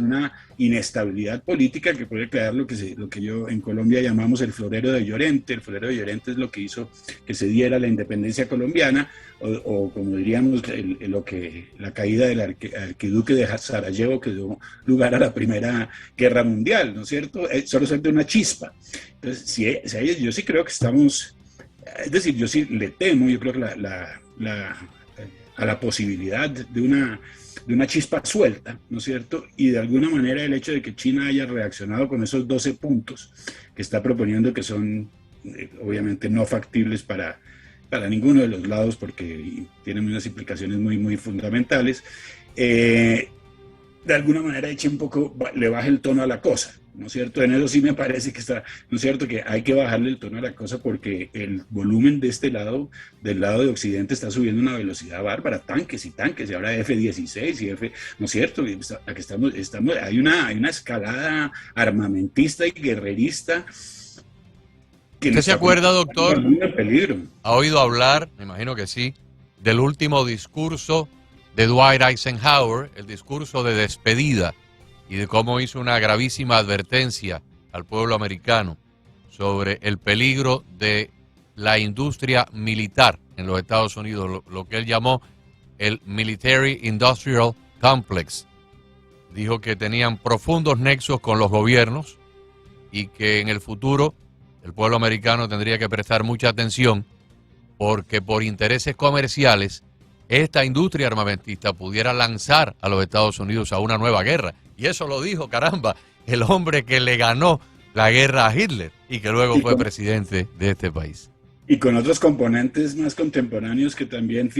una inestabilidad política que puede crear lo que yo en Colombia llamamos el florero de Llorente. El florero de Llorente es lo que hizo que se diera la independencia colombiana, o como diríamos, la caída del arquiduque de Sarajevo, que dio lugar a la Primera Guerra Mundial, ¿no es cierto? Solo es una chispa. Entonces, yo sí creo que estamos, es decir, yo sí le temo, yo creo que a la posibilidad de una chispa suelta, ¿no es cierto? Y de alguna manera el hecho de que China haya reaccionado con esos 12 puntos que está proponiendo, que son obviamente no factibles para ninguno de los lados, porque tienen unas implicaciones muy, muy fundamentales, de alguna manera le baja el tono a la cosa, ¿no es cierto? En eso sí me parece que está, ¿no es cierto?, que hay que bajarle el tono a la cosa, porque el volumen de este lado, del lado de Occidente, está subiendo a una velocidad bárbara, tanques, y ahora F-16 ¿no es cierto? Hay una escalada armamentista y guerrerista.
¿Usted se acuerda, doctor?
Peligro.
¿Ha oído hablar, me imagino que sí, del último discurso de Dwight Eisenhower, el discurso de despedida, y de cómo hizo una gravísima advertencia al pueblo americano sobre el peligro de la industria militar en los Estados Unidos, lo que él llamó el Military Industrial Complex? Dijo que tenían profundos nexos con los gobiernos y que en el futuro el pueblo americano tendría que prestar mucha atención, porque por intereses comerciales esta industria armamentista pudiera lanzar a los Estados Unidos a una nueva guerra. Y eso lo dijo, caramba, el hombre que le ganó la guerra a Hitler y que luego fue presidente de este país.
Y con otros componentes más contemporáneos que también,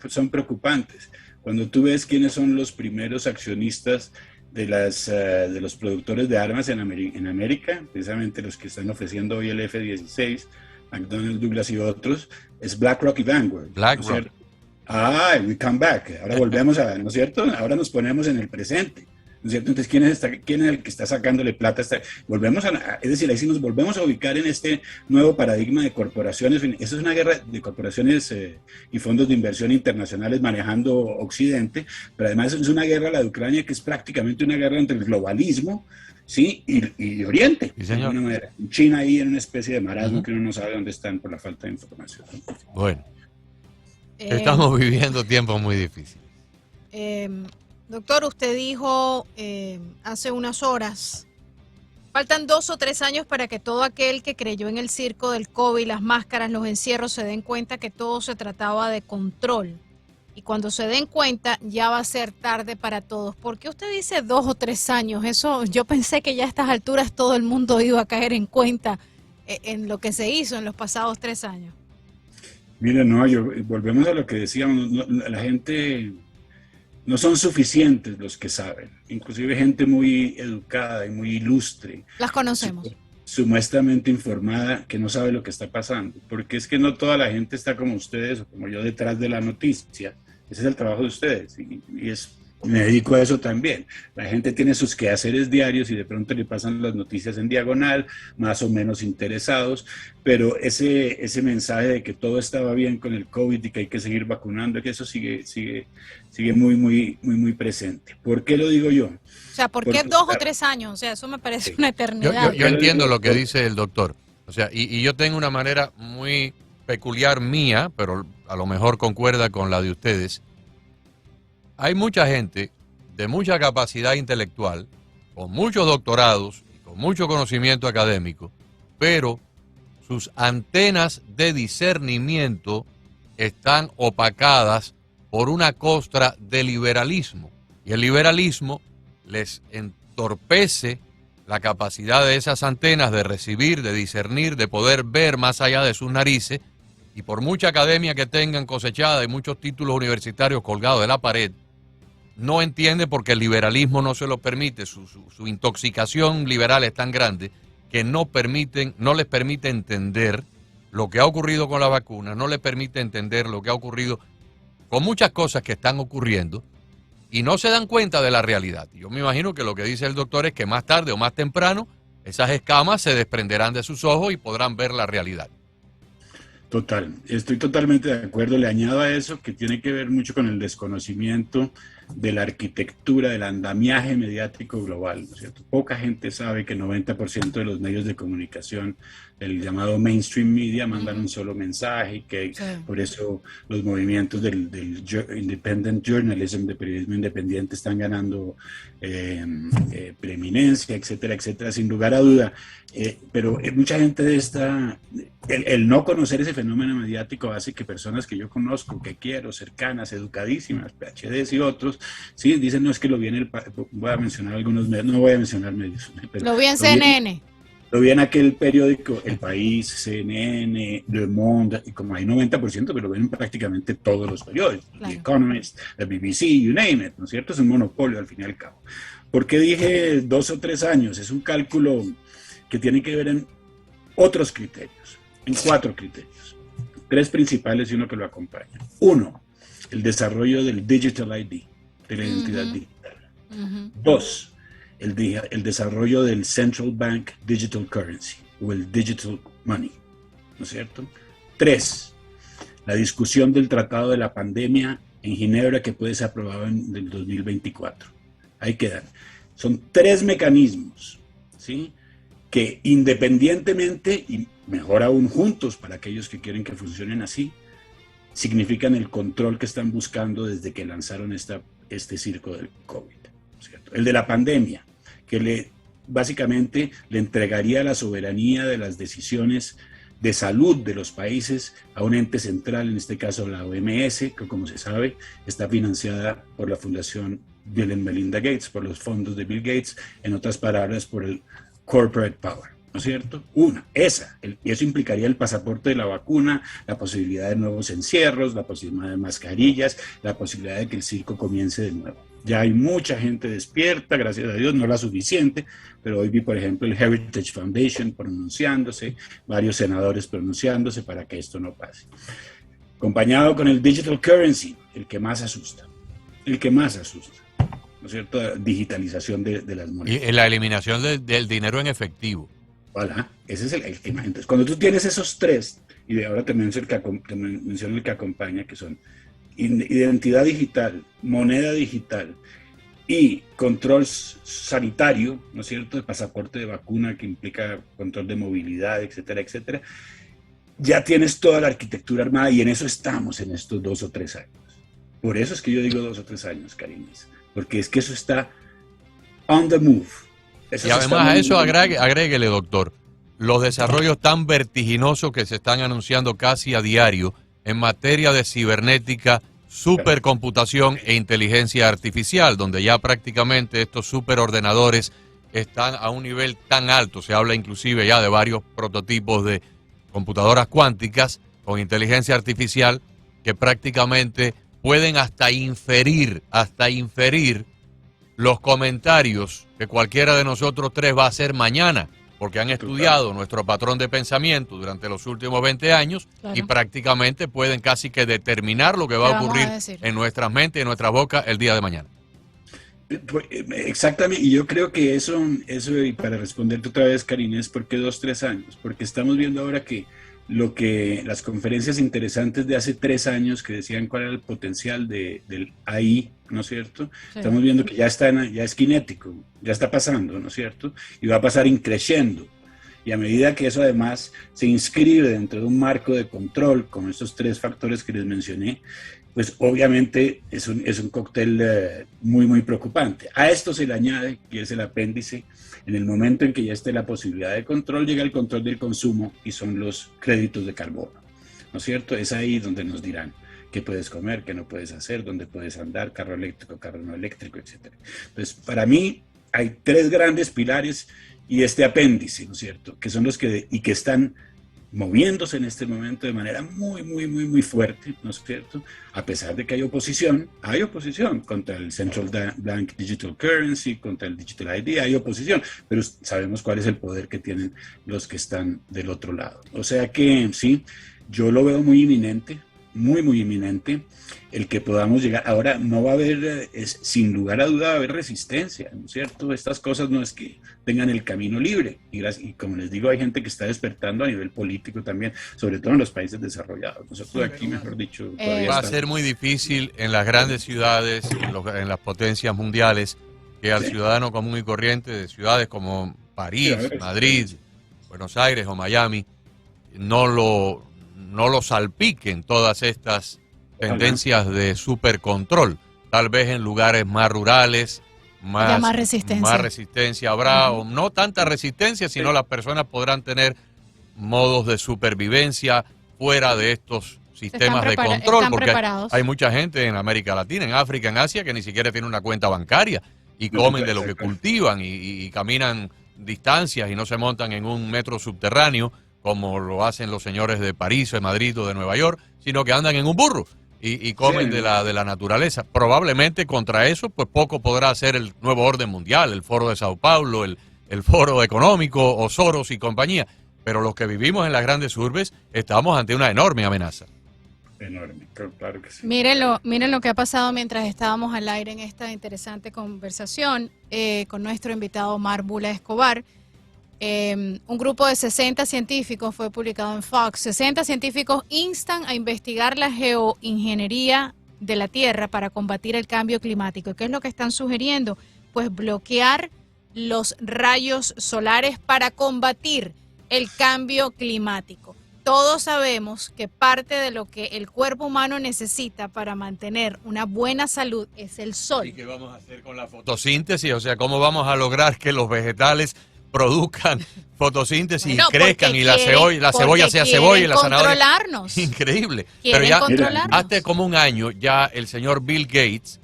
son preocupantes. Cuando tú ves quiénes son los primeros accionistas de los productores de armas en América, precisamente los que están ofreciendo hoy el F-16, McDonnell Douglas y otros, es BlackRock y Vanguard.
BlackRock.
We come back. Ahora volvemos ¿no es cierto? Ahora nos ponemos en el presente, ¿no es cierto? Entonces, ¿quién es el que está sacándole plata? Es decir, ahí sí nos volvemos a ubicar en este nuevo paradigma de corporaciones. Esa es una guerra de corporaciones y fondos de inversión internacionales manejando Occidente, pero además es una guerra, la de Ucrania, que es prácticamente una guerra entre el globalismo, ¿sí? y Oriente.
Sí, señor.
De alguna manera. China ahí en una especie de marasmo que uno no sabe dónde están por la falta de información.
Bueno, estamos viviendo tiempos muy difíciles.
Doctor, usted dijo hace unas horas, faltan 2 o 3 años para que todo aquel que creyó en el circo del COVID, las máscaras, los encierros, se den cuenta que todo se trataba de control. Y cuando se den cuenta, ya va a ser tarde para todos. ¿Por qué usted dice 2 o 3 años? Eso, yo pensé que ya a estas alturas todo el mundo iba a caer en cuenta en lo que se hizo en los pasados 3 años.
Mira, no, volvemos a lo que decíamos, la gente, no son suficientes los que saben, inclusive gente muy educada y muy ilustre.
Las conocemos.
Supuestamente informada, que no sabe lo que está pasando, porque es que no toda la gente está como ustedes o como yo detrás de la noticia. Ese es el trabajo de ustedes y me dedico a eso también. La gente tiene sus quehaceres diarios y de pronto le pasan las noticias en diagonal, más o menos interesados, pero ese mensaje de que todo estaba bien con el COVID y que hay que seguir vacunando, que eso sigue muy presente. ¿Por qué lo digo yo?
O sea, ¿por qué 2 o 3 años? O sea, eso me parece una eternidad.
Yo entiendo lo que dice el doctor. O sea, y yo tengo una manera muy peculiar mía, pero a lo mejor concuerda con la de ustedes. Hay mucha gente de mucha capacidad intelectual, con muchos doctorados y con mucho conocimiento académico, pero sus antenas de discernimiento están opacadas por una costra de liberalismo. Y el liberalismo les entorpece la capacidad de esas antenas de recibir, de discernir, de poder ver más allá de sus narices, y por mucha academia que tengan cosechada y muchos títulos universitarios colgados de la pared, no entiende porque el liberalismo no se lo permite, su intoxicación liberal es tan grande que no les permite entender lo que ha ocurrido con la vacuna, no les permite entender lo que ha ocurrido con muchas cosas que están ocurriendo, y no se dan cuenta de la realidad. Yo me imagino que lo que dice el doctor es que más tarde o más temprano esas escamas se desprenderán de sus ojos y podrán ver la realidad.
Total, estoy totalmente de acuerdo. Le añado a eso que tiene que ver mucho con el desconocimiento de la arquitectura, del andamiaje mediático global, ¿no es cierto? Poca gente sabe que el 90% de los medios de comunicación, el llamado mainstream media, mandan un solo mensaje, y que por eso los movimientos del independent journalism, de periodismo independiente, están ganando preeminencia, etcétera, etcétera, sin lugar a duda. Pero mucha gente de el no conocer ese fenómeno mediático hace que personas que yo conozco, que quiero, cercanas, educadísimas, PhDs y otros, sí, dicen, no, es que lo vi en voy a mencionar algunos medios, no voy a mencionar medios. Pero
lo vi en CNN.
Lo vi en aquel periódico, El País, CNN, Le Monde, y como hay 90%, pero lo ven prácticamente todos los periódicos, claro. The Economist, la BBC, you name it, ¿no es cierto? Es un monopolio al fin y al cabo. ¿Por qué dije 2 o 3 años? Es un cálculo que tiene que ver en otros criterios, en 4 criterios, 3 principales y uno que lo acompaña. 1, el desarrollo del Digital ID, de la identidad digital. 2, el desarrollo del Central Bank Digital Currency o el Digital Money, ¿no es cierto? 3, la discusión del tratado de la pandemia en Ginebra que puede ser aprobado en el 2024. Ahí quedan. Son 3 mecanismos, ¿sí?, que independientemente y mejor aún juntos para aquellos que quieren que funcionen así, significan el control que están buscando desde que lanzaron este circo del COVID, ¿cierto? El de la pandemia, que básicamente le entregaría la soberanía de las decisiones de salud de los países a un ente central, en este caso la OMS, que como se sabe está financiada por la Fundación Bill and Melinda Gates, por los fondos de Bill Gates, en otras palabras, por el corporate power, ¿no es cierto? Y eso implicaría el pasaporte de la vacuna, la posibilidad de nuevos encierros, la posibilidad de mascarillas, la posibilidad de que el circo comience de nuevo. Ya hay mucha gente despierta, gracias a Dios, no la suficiente, pero hoy vi, por ejemplo, el Heritage Foundation pronunciándose, varios senadores pronunciándose para que esto no pase. Acompañado con el Digital Currency, el que más asusta, ¿no es cierto? Digitalización de las monedas.
Y la eliminación del dinero en efectivo.
Voilà, ese es el tema. Entonces, cuando tú tienes esos 3, y ahora te menciono el que acompaña, que son identidad digital, moneda digital y control sanitario, ¿no es cierto?, de pasaporte de vacuna que implica control de movilidad, etcétera, etcétera, ya tienes toda la arquitectura armada y en eso estamos en estos 2 o 3 años. Por eso es que yo digo 2 o 3 años, Karina. porque es que eso está on the move. Eso
y
se
además
está
a eso
moviendo.
agréguele, doctor, los desarrollos tan vertiginosos que se están anunciando casi a diario en materia de cibernética, supercomputación e inteligencia artificial, donde ya prácticamente estos superordenadores están a un nivel tan alto. Se habla inclusive ya de varios prototipos de computadoras cuánticas con inteligencia artificial que prácticamente pueden hasta inferir los comentarios que cualquiera de nosotros tres va a hacer mañana, porque han estudiado nuestro patrón de pensamiento durante los últimos 20 años
Claro.
y prácticamente pueden casi que determinar lo que va a ocurrir en nuestras mentes y en nuestras bocas el día de mañana.
Exactamente, y yo creo que eso, y para responderte otra vez, Karina, es porque 2-3 años, porque estamos viendo ahora que las conferencias interesantes de hace 3 años que decían cuál era el potencial del AI, ¿no es cierto? Sí. Estamos viendo que ya es cinético, ya está pasando, ¿no es cierto? Y va a pasar creciendo. Y a medida que eso además se inscribe dentro de un marco de control con estos 3 factores que les mencioné, pues obviamente es un cóctel muy, muy preocupante. A esto se le añade, que es el apéndice, en el momento en que ya esté la posibilidad de control, llega el control del consumo y son los créditos de carbono, ¿no es cierto? Es ahí donde nos dirán qué puedes comer, qué no puedes hacer, dónde puedes andar, carro eléctrico, carro no eléctrico, etc. Entonces, para mí hay 3 grandes pilares y este apéndice, ¿no es cierto?, que son los que están moviéndose en este momento de manera muy, muy, muy, muy fuerte, ¿no es cierto? A pesar de que hay oposición contra el Central Bank Digital Currency, contra el Digital ID, hay oposición, pero sabemos cuál es el poder que tienen los que están del otro lado. O sea que sí, yo lo veo muy inminente, muy, muy inminente, el que podamos llegar. Ahora no va a haber, sin lugar a duda, va a haber resistencia, ¿no es cierto? Estas cosas no es que tengan el camino libre, y como les digo, hay gente que está despertando a nivel político también, sobre todo en los países desarrollados. Nosotros aquí, mejor dicho, todavía
va a ser muy difícil en las grandes ciudades, en las potencias mundiales, que al ciudadano común y corriente de ciudades como París, Madrid, Buenos Aires o Miami no lo salpiquen todas estas tendencias de supercontrol. Tal vez en lugares más rurales, más resistencia habrá, o no tanta resistencia, sino las personas podrán tener modos de supervivencia fuera de estos sistemas de control, porque hay mucha gente en América Latina, en África, en Asia, que ni siquiera tiene una cuenta bancaria y comen de lo que cultivan y caminan distancias y no se montan en un metro subterráneo como lo hacen los señores de París o de Madrid o de Nueva York, sino que andan en un burro y comen de la naturaleza. Probablemente contra eso, pues poco podrá hacer el nuevo orden mundial, el Foro de Sao Paulo, el Foro Económico o Soros y compañía. Pero los que vivimos en las grandes urbes estamos ante una enorme amenaza.
Enorme, claro que sí.
Miren lo que ha pasado mientras estábamos al aire en esta interesante conversación con nuestro invitado Omar Bula Escobar. Un grupo de 60 científicos fue publicado en Fox. 60 científicos instan a investigar la geoingeniería de la Tierra para combatir el cambio climático. ¿Qué es lo que están sugiriendo? Pues bloquear los rayos solares para combatir el cambio climático. Todos sabemos que parte de lo que el cuerpo humano necesita para mantener una buena salud es el sol.
¿Y qué vamos a hacer con la fotosíntesis? O sea, ¿cómo vamos a lograr que los vegetales produzcan fotosíntesis y crezcan y la cebolla sea cebolla y la zanahoria?
Controlarnos.
Increíble.
Pero ya
hace como un año ya el señor Bill Gates,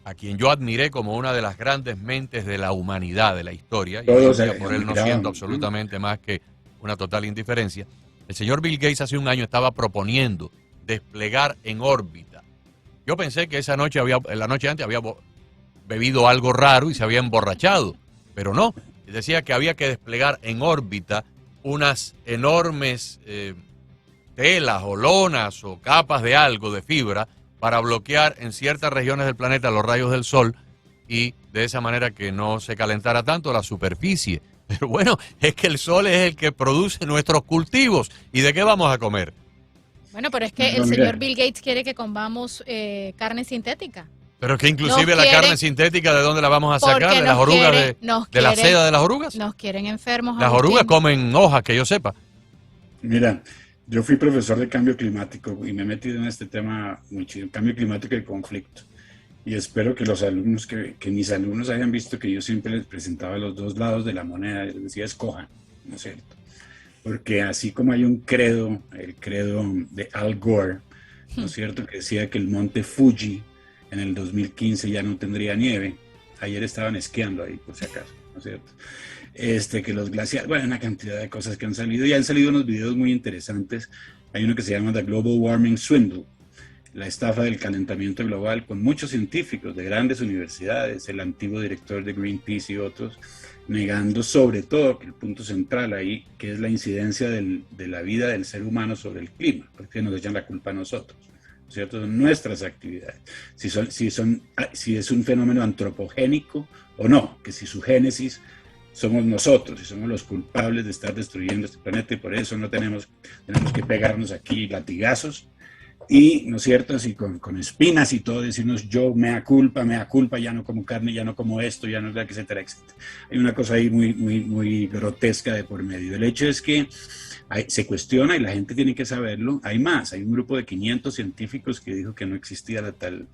a quien yo admiré como una de las grandes mentes de la humanidad, de la historia, y por él no siendo absolutamente más que una total indiferencia, el señor Bill Gates hace un año estaba proponiendo desplegar en órbita. Yo pensé que la noche antes había bebido algo raro y se había emborrachado, pero no. Decía que había que desplegar en órbita unas enormes telas o lonas o capas de algo, de fibra, para bloquear en ciertas regiones del planeta los rayos del sol y de esa manera que no se calentara tanto la superficie. Pero bueno, es que el sol es el que produce nuestros cultivos. ¿Y de qué vamos a comer?
Bueno, pero es que el señor Bill Gates quiere que comamos carne sintética.
Pero que inclusive la carne sintética, ¿de dónde la vamos a sacar? ¿De las orugas? ¿De la seda de las orugas?
Nos quieren enfermos.
Las orugas comen hojas, que yo sepa.
Mira, yo fui profesor de cambio climático y me he metido en este tema mucho, cambio climático y conflicto. Y espero que los alumnos, que mis alumnos hayan visto que yo siempre les presentaba los dos lados de la moneda, les decía escojan, ¿no es cierto? Porque así como hay un credo, el credo de Al Gore, ¿no es cierto?, que decía que el monte Fuji en el 2015 ya no tendría nieve. Ayer estaban esquiando ahí, por si acaso, ¿no es cierto? Que los glaciares, bueno, una cantidad de cosas que han salido, y han salido unos videos muy interesantes. Hay uno que se llama The Global Warming Swindle, la estafa del calentamiento global, con muchos científicos de grandes universidades, el antiguo director de Greenpeace y otros, negando sobre todo que el punto central ahí, que es la incidencia de la vida del ser humano sobre el clima, porque nos echan la culpa a nosotros, ¿cierto? Son nuestras actividades, si es un fenómeno antropogénico o no, que si su génesis somos nosotros y somos los culpables de estar destruyendo este planeta, y por eso tenemos que pegarnos aquí latigazos y, ¿no es cierto?, así con espinas y todo, decirnos yo mea culpa, ya no como carne, ya no como esto, ya no, etcétera, etcétera. Hay una cosa ahí muy, muy, muy grotesca de por medio. El hecho es que se cuestiona y la gente tiene que saberlo. Hay un grupo de 500 científicos que dijo que no existía la tal,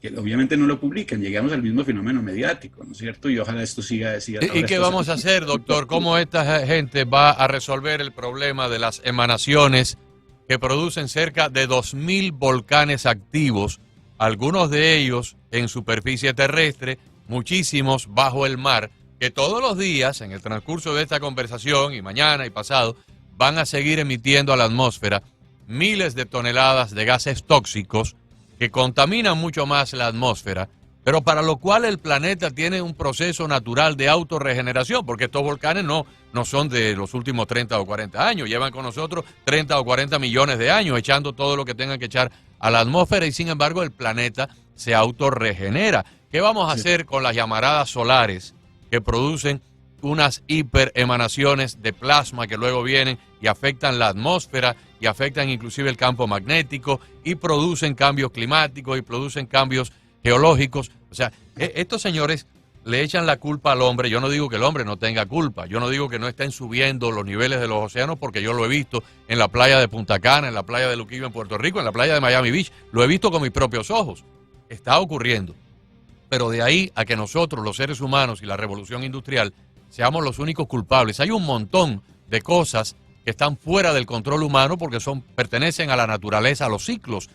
que obviamente no lo publican, llegamos al mismo fenómeno mediático, ¿no es cierto? Y ojalá esto siga.
¿Y qué vamos a hacer, doctor? ¿Cómo esta gente va a resolver el problema de las emanaciones que producen cerca de 2.000 volcanes activos, algunos de ellos en superficie terrestre, muchísimos bajo el mar, que todos los días, en el transcurso de esta conversación, y mañana y pasado, van a seguir emitiendo a la atmósfera miles de toneladas de gases tóxicos que contaminan mucho más la atmósfera, pero para lo cual el planeta tiene un proceso natural de autorregeneración, porque estos volcanes no son de los últimos 30 o 40 años, llevan con nosotros 30 o 40 millones de años echando todo lo que tengan que echar a la atmósfera, y sin embargo el planeta se autorregenera. ¿Qué vamos a hacer con las llamaradas solares que producen unas hiperemanaciones de plasma que luego vienen y afectan la atmósfera y afectan inclusive el campo magnético y producen cambios climáticos y producen cambios geológicos? O sea, estos señores le echan la culpa al hombre. Yo no digo que el hombre no tenga culpa, yo no digo que no estén subiendo los niveles de los océanos, porque yo lo he visto en la playa de Punta Cana, en la playa de Luquillo en Puerto Rico, en la playa de Miami Beach, lo he visto con mis propios ojos, está ocurriendo. Pero de ahí a que nosotros, los seres humanos y la revolución industrial, seamos los únicos culpables. Hay un montón de cosas que están fuera del control humano porque pertenecen a la naturaleza, a los ciclos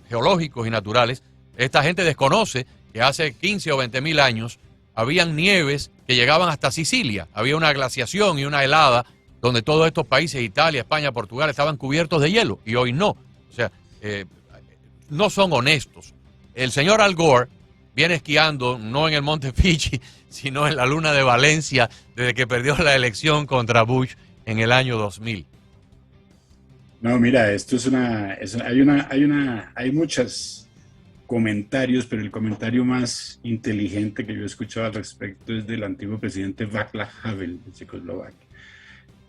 geológicos y naturales. Esta gente desconoce que hace 15 o 20 mil años habían nieves que llegaban hasta Sicilia. Había una glaciación y una helada donde todos estos países, Italia, España, Portugal, estaban cubiertos de hielo, y hoy no. O sea, no son honestos. El señor Al Gore viene esquiando no en el Monte Fuji, sino en la luna de Valencia, desde que perdió la elección contra Bush en el año 2000.
No, mira, esto hay muchos comentarios, pero el comentario más inteligente que yo he escuchado al respecto es del antiguo presidente Václav Havel de Checoslovaquia,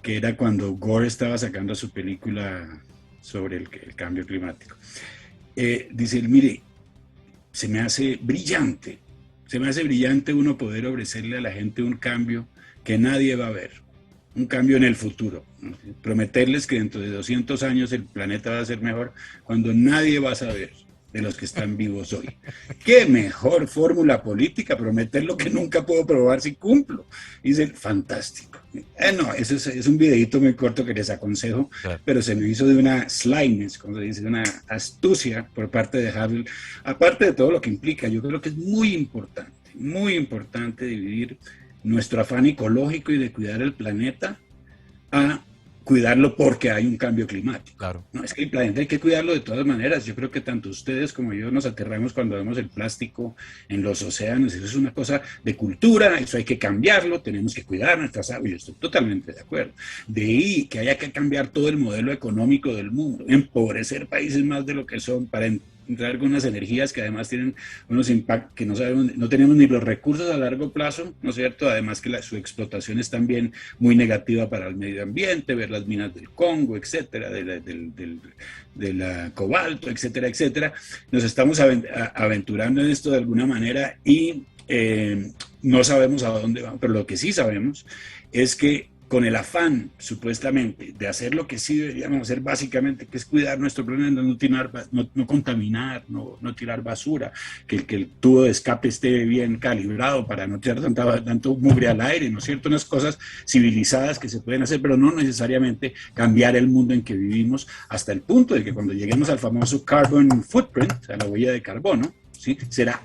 que era cuando Gore estaba sacando su película sobre el cambio climático. Dice, mire, se me hace brillante uno poder ofrecerle a la gente un cambio que nadie va a ver, un cambio en el futuro, ¿no? Prometerles que dentro de 200 años el planeta va a ser mejor cuando nadie va a saber de los que están vivos hoy. ¿Qué mejor fórmula política? Prometer lo que nunca puedo probar si cumplo. Dice, fantástico. No, eso es un videito muy corto que les aconsejo, claro, pero se me hizo de una slyness, como se dice, de una astucia por parte de Havel. Aparte de todo lo que implica, yo creo que es muy importante dividir nuestro afán ecológico y de cuidar el planeta a cuidarlo porque hay un cambio climático.
Claro.
No, es que el planeta hay que cuidarlo de todas maneras. Yo creo que tanto ustedes como yo nos aterramos cuando vemos el plástico en los océanos. Eso es una cosa de cultura, eso hay que cambiarlo, tenemos que cuidar nuestras aguas. Yo estoy totalmente de acuerdo. De ahí que haya que cambiar todo el modelo económico del mundo, empobrecer países más de lo que son para entrar con unas energías que además tienen unos impactos que no sabemos, no tenemos ni los recursos a largo plazo, ¿no es cierto? Además que su explotación es también muy negativa para el medio ambiente, ver las minas del Congo, etcétera, de la cobalto, etcétera, etcétera. Nos estamos aventurando en esto de alguna manera y no sabemos a dónde vamos, pero lo que sí sabemos es que con el afán, supuestamente, de hacer lo que sí deberíamos hacer básicamente, que es cuidar nuestro planeta, no contaminar, no tirar basura, que el tubo de escape esté bien calibrado para no tirar tanto mugre al aire, ¿no es cierto? Unas cosas civilizadas que se pueden hacer, pero no necesariamente cambiar el mundo en que vivimos, hasta el punto de que cuando lleguemos al famoso carbon footprint, a la huella de carbono, ¿sí? Será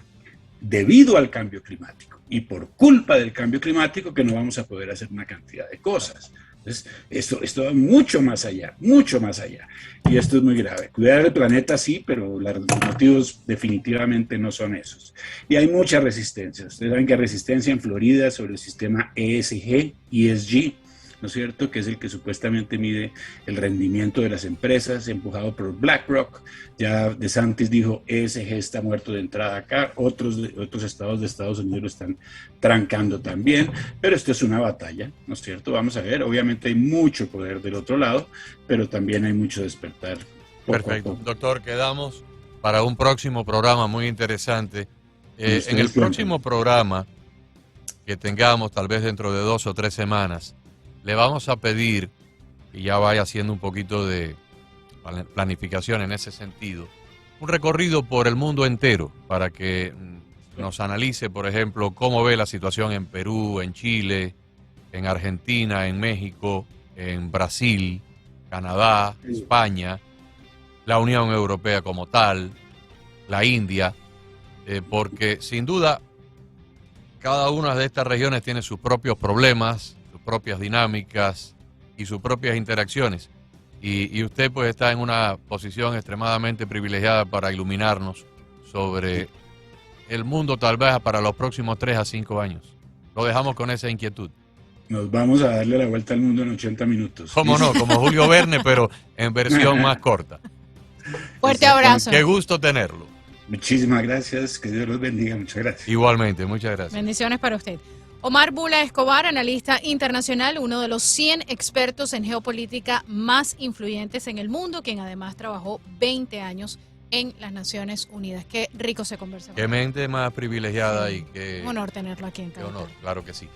debido al cambio climático y por culpa del cambio climático que no vamos a poder hacer una cantidad de cosas. Entonces, esto va mucho más allá, y esto es muy grave. Cuidar el planeta sí, pero los motivos definitivamente no son esos. Y hay mucha resistencia. Ustedes saben que hay resistencia en Florida sobre el sistema ESG, ¿no es cierto?, que es el que supuestamente mide el rendimiento de las empresas, empujado por BlackRock. Ya DeSantis dijo, ESG está muerto de entrada acá, otros estados de Estados Unidos lo están trancando también, pero esto es una batalla, ¿no es cierto? Vamos a ver, obviamente hay mucho poder del otro lado, pero también hay mucho despertar.
Perfecto. Doctor, quedamos para un próximo programa muy interesante. En el próximo programa que tengamos, tal vez dentro de 2 o 3 semanas, le vamos a pedir que ya vaya haciendo un poquito de planificación en ese sentido, un recorrido por el mundo entero para que nos analice, por ejemplo, cómo ve la situación en Perú, en Chile, en Argentina, en México, en Brasil, Canadá, España, la Unión Europea como tal, la India, porque sin duda cada una de estas regiones tiene sus propios problemas, propias dinámicas y sus propias interacciones, y usted pues está en una posición extremadamente privilegiada para iluminarnos sobre el mundo tal vez para los próximos 3 a 5 años. Lo dejamos con esa inquietud.
Nos vamos a darle la vuelta al mundo en 80 minutos.
¿Cómo no? Como Julio Verne, pero en versión más corta.
Fuerte abrazo.
Qué gusto tenerlo.
Muchísimas gracias, que Dios los bendiga, muchas gracias.
Igualmente, muchas gracias.
Bendiciones para usted. Omar Bula Escobar, analista internacional, uno de los 100 expertos en geopolítica más influyentes en el mundo, quien además trabajó 20 años en las Naciones Unidas. Qué rico se conversa.
Qué mente más privilegiada y qué
honor tenerlo aquí en Cabo.
Qué honor, claro que sí.